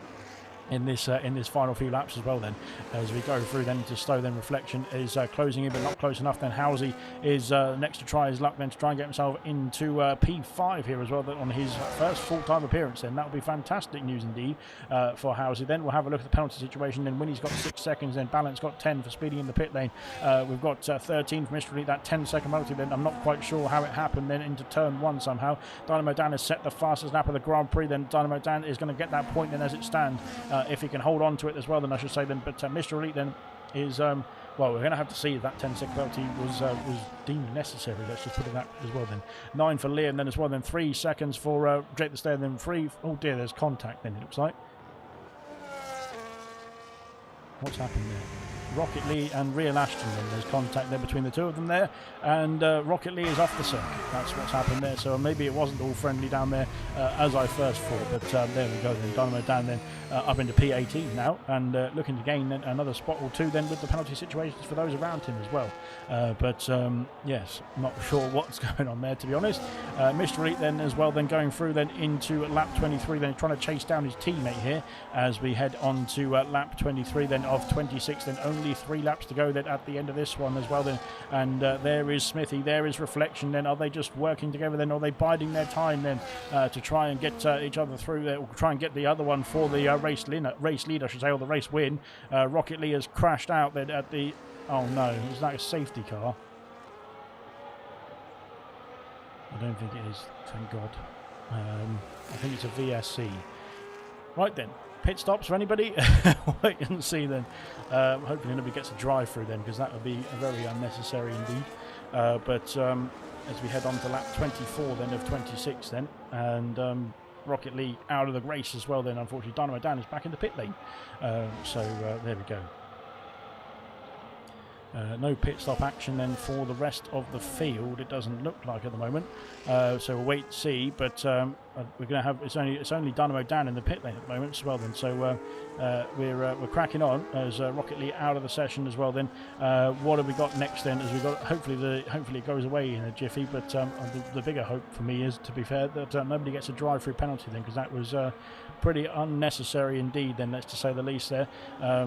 In this final few laps as well then, as we go through then into Stowe. Then Reflection is closing in but not close enough. Then Housey is next to try his luck then to try and get himself into P5 here as well on his first full-time appearance. Then that will be fantastic news indeed for Housey. Then we'll have a look at the penalty situation. Then Winnie's got 6 seconds, then Ballant's got 10 for speeding in the pit lane. We've got 13 for Mr. Elite, that 10-second penalty. Then I'm not quite sure how it happened then into turn 1 somehow. Dynamo Dan has set the fastest lap of the Grand Prix. Then Dynamo Dan is going to get that point then as it stands, if he can hold on to it as well then I should say then. But Mr. Elite then is well, we're going to have to see if that 10-second penalty was deemed necessary, let's just put it that as well then. 9 for Liam then as well. Then 3 seconds for Jake the Stair. Then 3, oh dear, there's contact then it looks like. What's happened there? Rocket Lee and Real Ashton then, there's contact there between the two of them there, and Rocket Lee is off the circuit. That's what's happened there, so maybe it wasn't all friendly down there as I first thought, but there we go then. Dynamo Dan then up into P18 now, and looking to gain then another spot or two then with the penalty situations for those around him as well. But yes, not sure what's going on there to be honest. Mr. Elite then as well then going through then into lap 23 then, trying to chase down his teammate here as we head on to lap 23 then of 26. Then only 3 laps to go then at the end of this one as well then, and there is Smithy, there is Reflection then. Are they just working together then, or are they biding their time then to try and get each other through there, or try and get the other one for the race lead I should say, or the race win? Rocket Lee has crashed out then at the, oh no, is that a safety car? I don't think it is, thank God. I think it's a VSC. Right then, pit stops for anybody? Wait and see then. Hopefully nobody gets a drive through then, because that would be very unnecessary indeed. But as we head on to lap 24 then of 26 then, and Rocket League out of the race as well then, unfortunately. Dynamo Dan is back in the pit lane. So there we go. No pit stop action then for the rest of the field, it doesn't look like at the moment. So we'll wait and see, but we're going to have, it's only Dynamo Dan in the pit lane at the moment as well then. So we're cracking on as Rocket League out of the session as well then. What have we got next then? As we got, hopefully it goes away in a jiffy, but the bigger hope for me is, to be fair, that nobody gets a drive-through penalty then, because that was pretty unnecessary indeed then, let's to say the least there.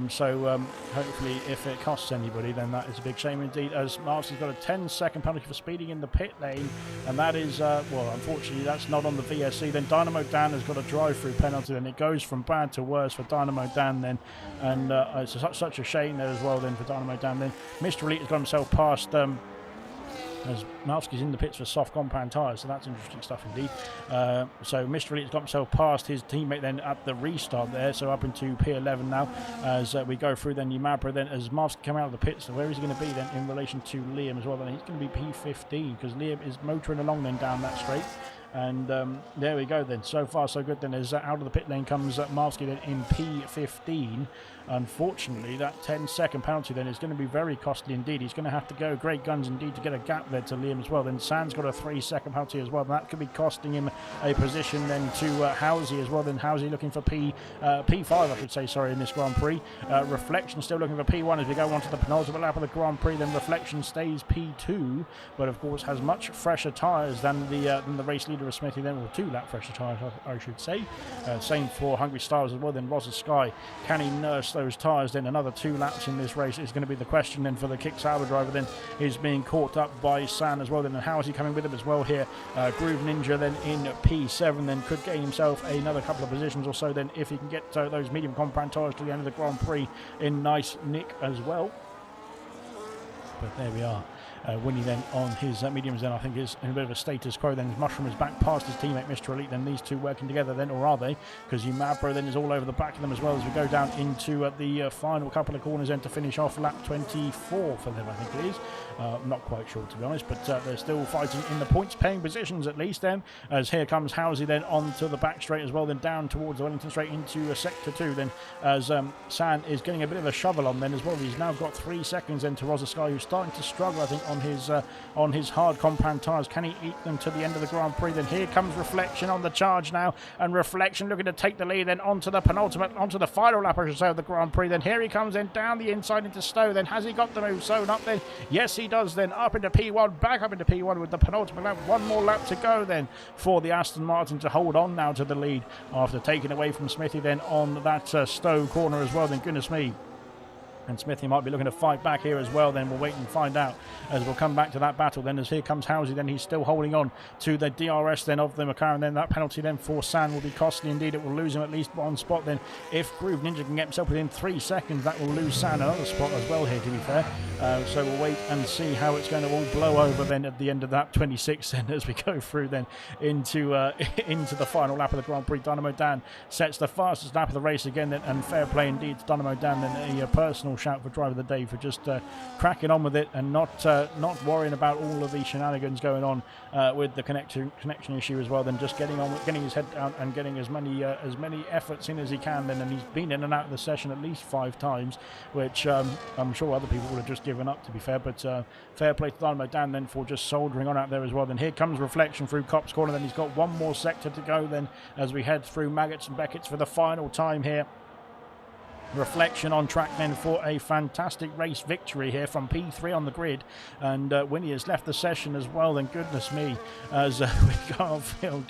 So hopefully if it costs anybody, then that is a big shame indeed, as Marcy's got a 10-second penalty for speeding in the pit lane, and that is well, unfortunately that's not on the VSC. Then Dynamo Dan has got a drive-through penalty, and it goes from bad to worse for Dynamo Dan then, and it's such a shame there as well then for Dynamo Dan then. Mr. Elite has got himself past as Malski's in the pits for soft compound tyres, so that's interesting stuff indeed. So Mr. Elite's got himself past his teammate then at the restart there, so up into P11 now as we go through then Yumabra then, as Malski come out of the pits. So where is he going to be then in relation to Liam as well? Then he's going to be P15, because Liam is motoring along then down that straight. And there we go then. So far so good then, as out of the pit lane comes Malski then in P15. Unfortunately that 10-second penalty then is going to be very costly indeed. He's going to have to go great guns indeed to get a gap there to Liam as well. Then Sand's got a 3-second penalty as well. And that could be costing him a position then to Housey as well. Then Housey looking for P5, I should say, sorry, in this Grand Prix. Reflection still looking for P1 as we go on to the penultimate lap of the Grand Prix. Then Reflection stays P2, but of course has much fresher tyres than the race leader of Smithy. Then, or 2 lap fresher tyres, I should say. Same for Hungry Styles as well. Then Rosa Sky, can he nurse those tyres? Then another 2 laps in this race is going to be the question. Then for the Kick Sauber driver, then is being caught up by San as well. Then how is he coming with him as well here? Groove Ninja then in P7, then could gain himself another couple of positions or so. Then if he can get those medium compact tyres to the end of the Grand Prix in nice nick as well. But there we are. Winnie then on his mediums then I think is in a bit of a status quo. Then Mushroom is back past his teammate Mr. Elite. Then these two working together then, or are they? Because Umabro then is all over the back of them as well as we go down into the final couple of corners then to finish off lap 24 for them, I think it is. I'm not quite sure to be honest, but they're still fighting in the points paying positions at least then, as here comes Housey then onto the back straight as well, then down towards Wellington straight into sector 2 then, as San is getting a bit of a shovel on then as well. He's now got 3 seconds then to Rosa Sky, who's starting to struggle I think on his hard compound tyres. Can he eat them to the end of the Grand Prix? Then here comes Reflection on the charge now, and Reflection looking to take the lead then onto the penultimate, onto the final lap I should say of the Grand Prix. Then here he comes then down the inside into Stowe. Then has he got the move sewn up then? Yes he does then, up into P1, back up into P1 with the penultimate lap. 1 more lap to go then for the Aston Martin to hold on now to the lead after taking away from Smithy then on that Stowe corner as well. Then goodness me. And Smithy might be looking to fight back here as well. Then we'll wait and find out as we'll come back to that battle. Then as here comes Housey, then he's still holding on to the DRS then of the McLaren. Then that penalty then for San will be costly indeed. It will lose him at least one spot. Then if Groove Ninja can get himself within 3 seconds, that will lose San another spot as well here, to be fair. So we'll wait and see how it's going to all blow over then at the end of that 26 then as we go through then into the final lap of the Grand Prix. Dynamo Dan sets the fastest lap of the race again then, and fair play indeed to Dynamo Dan. Then a personal shout for driver of the day for just cracking on with it and not worrying about all of the shenanigans going on with the connection issue as well. Then just getting on with getting his head down and getting as many efforts in as he can then. And he's been in and out of the session at least 5 times, which I'm sure other people would have just given up, to be fair. But fair play to Dynamo Dan then for just soldiering on out there as well. Then here comes Reflection through Cop's corner. Then he's got 1 more sector to go then as we head through Maggots and Beckett's for the final time here. Reflection on track then for a fantastic race victory here from P3 on the grid, and Winnie has left the session as well. Then goodness me, as we go on field.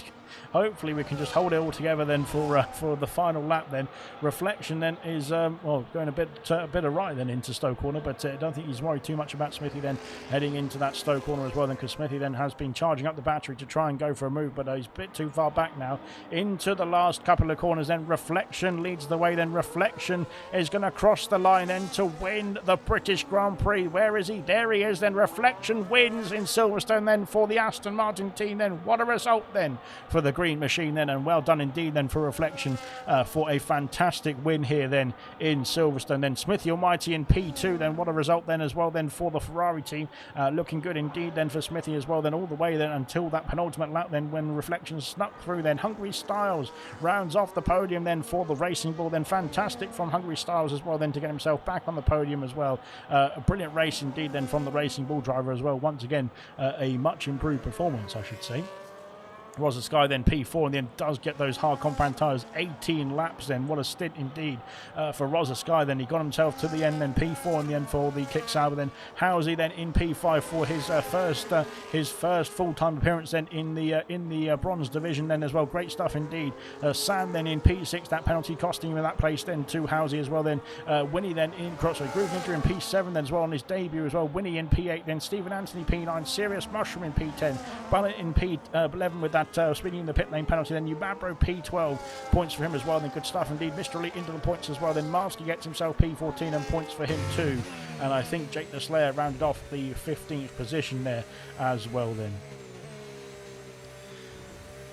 Hopefully we can just hold it all together then for the final lap then. Reflection then is going a bit of right then into Stowe corner, but I don't think he's worried too much about Smithy then heading into that Stowe corner as well then, because Smithy then has been charging up the battery to try and go for a move, but he's a bit too far back now into the last couple of corners. Then Reflection leads the way. Then Reflection is going to cross the line then to win the British Grand Prix. Where is he? There he is then. Reflection wins in Silverstone then for the Aston Martin team then. What a result then for the Green Machine then, and well done indeed then for Reflection for a fantastic win here then in Silverstone. Then Smithy Almighty in P2 then. What a result then as well then for the Ferrari team. Looking good indeed then for Smithy as well then, all the way then until that penultimate lap then when Reflection snuck through. Then Hungry Styles rounds off the podium then for the Racing Bull. Then fantastic from Hungry Styles as well then to get himself back on the podium as well. A brilliant race indeed then from the Racing Bull driver as well. Once again a much improved performance, I should say. Rosa Sky then P4 and then does get those hard compound tyres. 18 laps then. What a stint indeed for Rosa Sky. Then he got himself to the end. Then P4 in the end for the Kick Sauber. Then Housey then in P5 for his first full-time appearance then in the bronze division then as well. Great stuff indeed. Sam then in P6. That penalty costing him that place then to Housey as well. Then Winnie then in Groove Ninja in P7 then as well on his debut as well. Winnie in P8. Then Stephen Anthony P9. Serious Mushroom in P10. Bullet in P11 with that speeding in the pit lane penalty. Then Umabro P12, points for him as well. Then good stuff indeed. Mr. Elite into the points as well. Then Marsky gets himself P14 and points for him too. And I think Jake the Slayer rounded off the 15th position there as well then.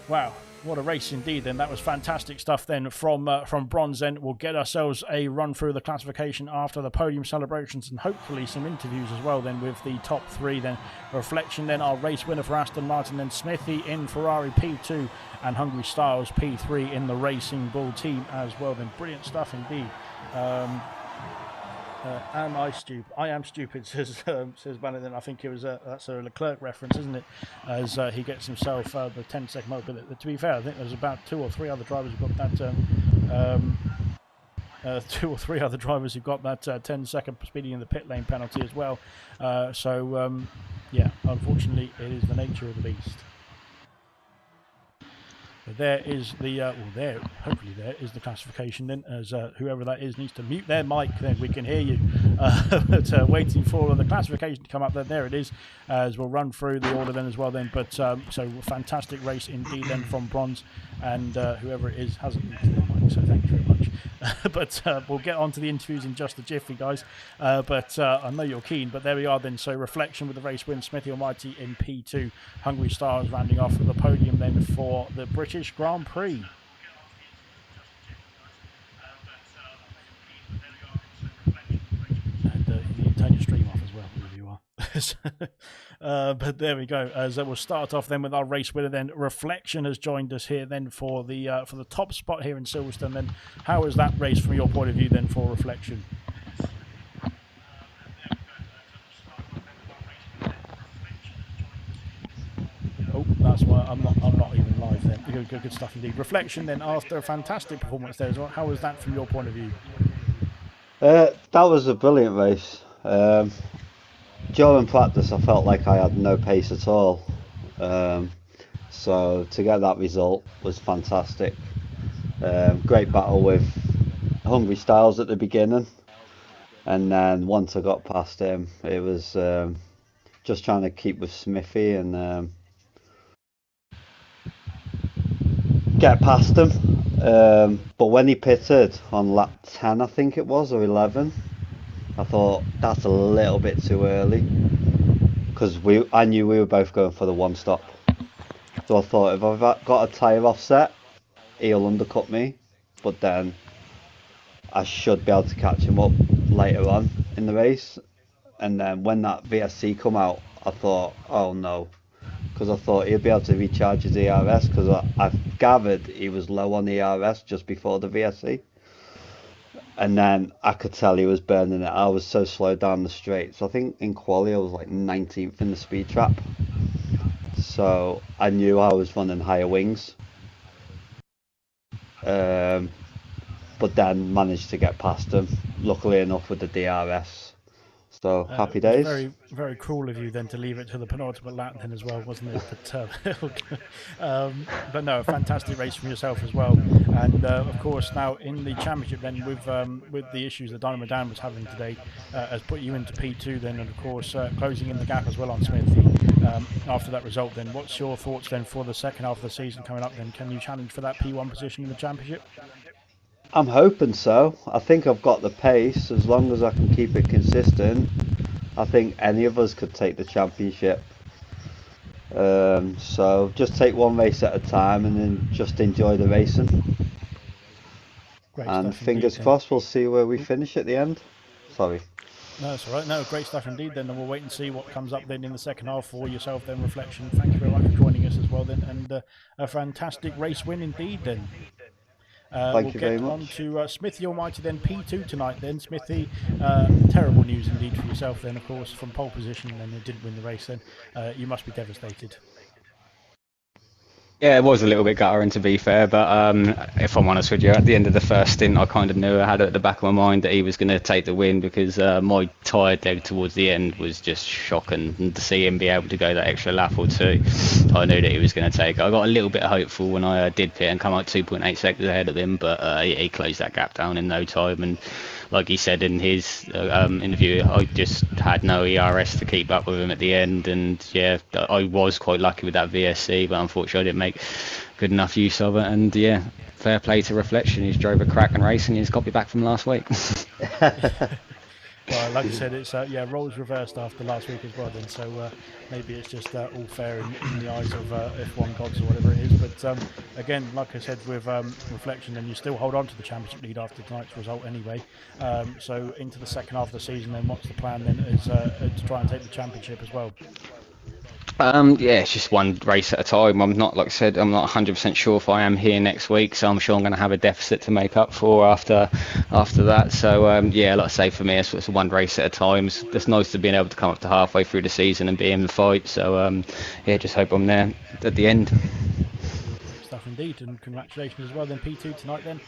Wow. What a race indeed then. That was fantastic stuff then from bronze then. We'll get ourselves a run through the classification after the podium celebrations and hopefully some interviews as well then with the top 3 then. Reflection then our race winner for Aston Martin, then Smithy in Ferrari P2 and Hungry Styles P3 in the Racing Bull team as well then. Brilliant stuff indeed. Am I stupid? I am stupid, says Bannon. Then I think it was that's a Leclerc reference, isn't it? As he gets himself the 10-second mark. But to be fair, I think there's about 2 or 3 other drivers who've got that. 2 or 3 other drivers who've got that 10-second speeding in the pit lane penalty as well. Yeah, unfortunately, it is the nature of the beast. But there is the hopefully there is the classification then, as whoever that is needs to mute their mic, then we can hear you. But waiting for the classification to come up, then there it is, as we'll run through the order then as well then. But so fantastic race indeed then from Bronze, and whoever it is hasn't muted their mic, so thank you very much. But we'll get on to the interviews in just a jiffy, guys. But I know you're keen, but there we are then. So Reflection with the race win, Smithy Almighty in P2, Hungry Stars rounding off at the podium then for the British Grand Prix. And you can turn your stream off as well, wherever you are. But there we go. As we'll start off then with our race winner. Then Reflection has joined us here then for the top spot here in Silverstone. Then how was that race from your point of view then for Reflection? Oh, that's why I'm not even live then. Good stuff indeed. Reflection then, after a fantastic performance there as well. How was that from your point of view? That was a brilliant race. During practice, I felt like I had no pace at all. So to get that result was fantastic. Great battle with Hungry Styles at the beginning, and then once I got past him, it was just trying to keep with Smithy and get past him. But when he pitted on lap 10, I think it was, or 11, I thought that's a little bit too early, because I knew we were both going for the one stop. So I thought if I've got a tyre offset, he'll undercut me, but then I should be able to catch him up later on in the race. And then when that VSC come out, I thought, oh no, because I thought he'd be able to recharge his ERS, because I gathered he was low on ERS just before the VSC. And then I could tell he was burning it. I was so slow down the straight. So I think in quali I was like 19th in the speed trap. So I knew I was running higher wings. But then managed to get past him, luckily enough with the DRS. So happy days. Very, very cruel of you then to leave it to the penultimate lap then as well, wasn't it? But no, fantastic race from yourself as well. And of course, now in the championship then, with the issues that Dynamo Dan was having today, has put you into P2 then, and of course closing in the gap as well on Smithy. After that result, then what's your thoughts then for the second half of the season coming up? Then can you challenge for that P1 position in the championship? I'm hoping so. I think I've got the pace. As long as I can keep it consistent, I think any of us could take the championship. So just take one race at a time and then just enjoy the racing. Great and stuff fingers indeed, crossed we'll see where we finish at the end. Sorry. No, that's all right. No, great stuff indeed then, and we'll wait and see what comes up then in the second half for yourself then, Reflection. Thank you very much for joining us as well then, and a fantastic race win indeed then. Thank you very much. We'll get on to Smithy Almighty then, P2 tonight then. Smithy, terrible news indeed for yourself then, of course, from pole position, and you didn't win the race then. You must be devastated. Yeah, it was a little bit guttering, to be fair, but if I'm honest with you, at the end of the first stint, I kind of knew, I had it at the back of my mind that he was going to take the win, because my tired leg towards the end was just shocking, and to see him be able to go that extra lap or two, I knew that he was going to take it. I got a little bit hopeful when I did pit and come out 2.8 seconds ahead of him, but he closed that gap down in no time, and like he said in his interview, I just had no ERS to keep up with him at the end, and yeah, I was quite lucky with that VSC, but unfortunately I didn't make good enough use of it. And yeah, fair play to Reflection. He's drove a cracking race and he's copied back from last week. Well, like I said, it's roles reversed after last week as well then, so maybe it's just all fair in the eyes of F1 gods or whatever it is. But again, like I said, with Reflection, then you still hold on to the championship lead after tonight's result anyway. So into the second half of the season, then what's the plan then is to try and take the championship as well? Yeah, it's just one race at a time. I'm not, like I said, I'm not 100% sure if I am here next week, so I'm sure I'm going to have a deficit to make up for after that. So yeah, like I say, for me, it's one race at a time. It's nice to being able to come up to halfway through the season and be in the fight. So yeah, just hope I'm there at the end. Great stuff indeed, and congratulations as well. Then P2 tonight, then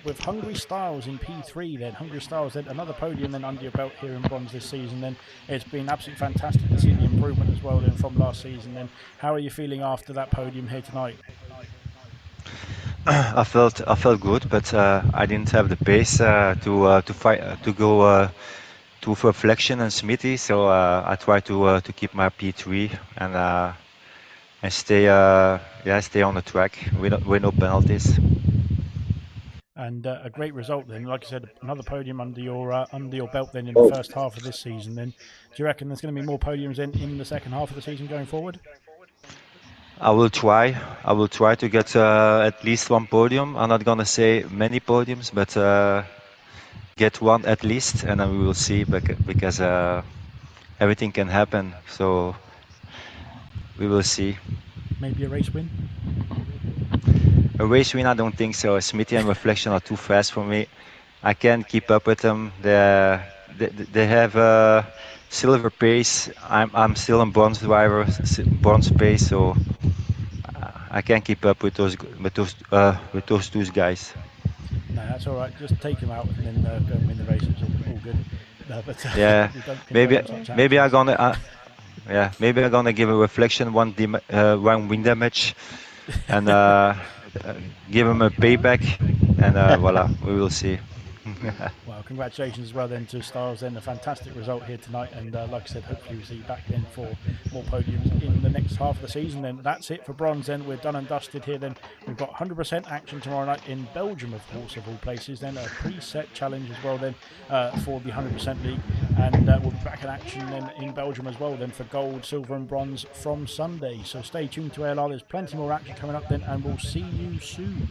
with Hungry Styles in P3. Then Hungry Styles, then another podium then under your belt here in bronze this season. Then it's been absolutely fantastic to see the improvement as well. Then from last season, then how are you feeling after that podium here tonight? I felt good, but I didn't have the pace to fight to go to Reflection and Smithy, so I tried to keep my P3 and stay stay on the track with no penalties. And a great result then. Like I said, another podium under your belt then in the first half of this season. Then, do you reckon there's going to be more podiums in the second half of the season going forward? I will try. I will try to get at least one podium. I'm not gonna say many podiums, but get one at least, and then we will see. Because everything can happen, so we will see. Maybe a race win. A race win, I don't think so. Smithy and Reflection are too fast for me. I can't keep up with them. They have silver pace. I'm still on bronze driver, bronze pace, so I can't keep up with those two guys. No, that's all right. Just take him out and then go and win the race. It's all good. But Yeah, we don't maybe condone such maybe I'm actions. gonna maybe I'm gonna give a Reflection one win damage and give him a payback, and voila, we will see. Well, congratulations as well then to Styles. Then a fantastic result here tonight, and like I said, hopefully we'll see you back then for more podiums in the next half of the season. Then that's it for bronze. Then we're done and dusted here. Then we've got 100% action tomorrow night in Belgium, of course, of all places. Then a preset challenge as well. Then for the 100% league, and we'll be back in action then in Belgium as well. Then for gold, silver, and bronze from Sunday. So stay tuned to ALR. There's plenty more action coming up then, and we'll see you soon.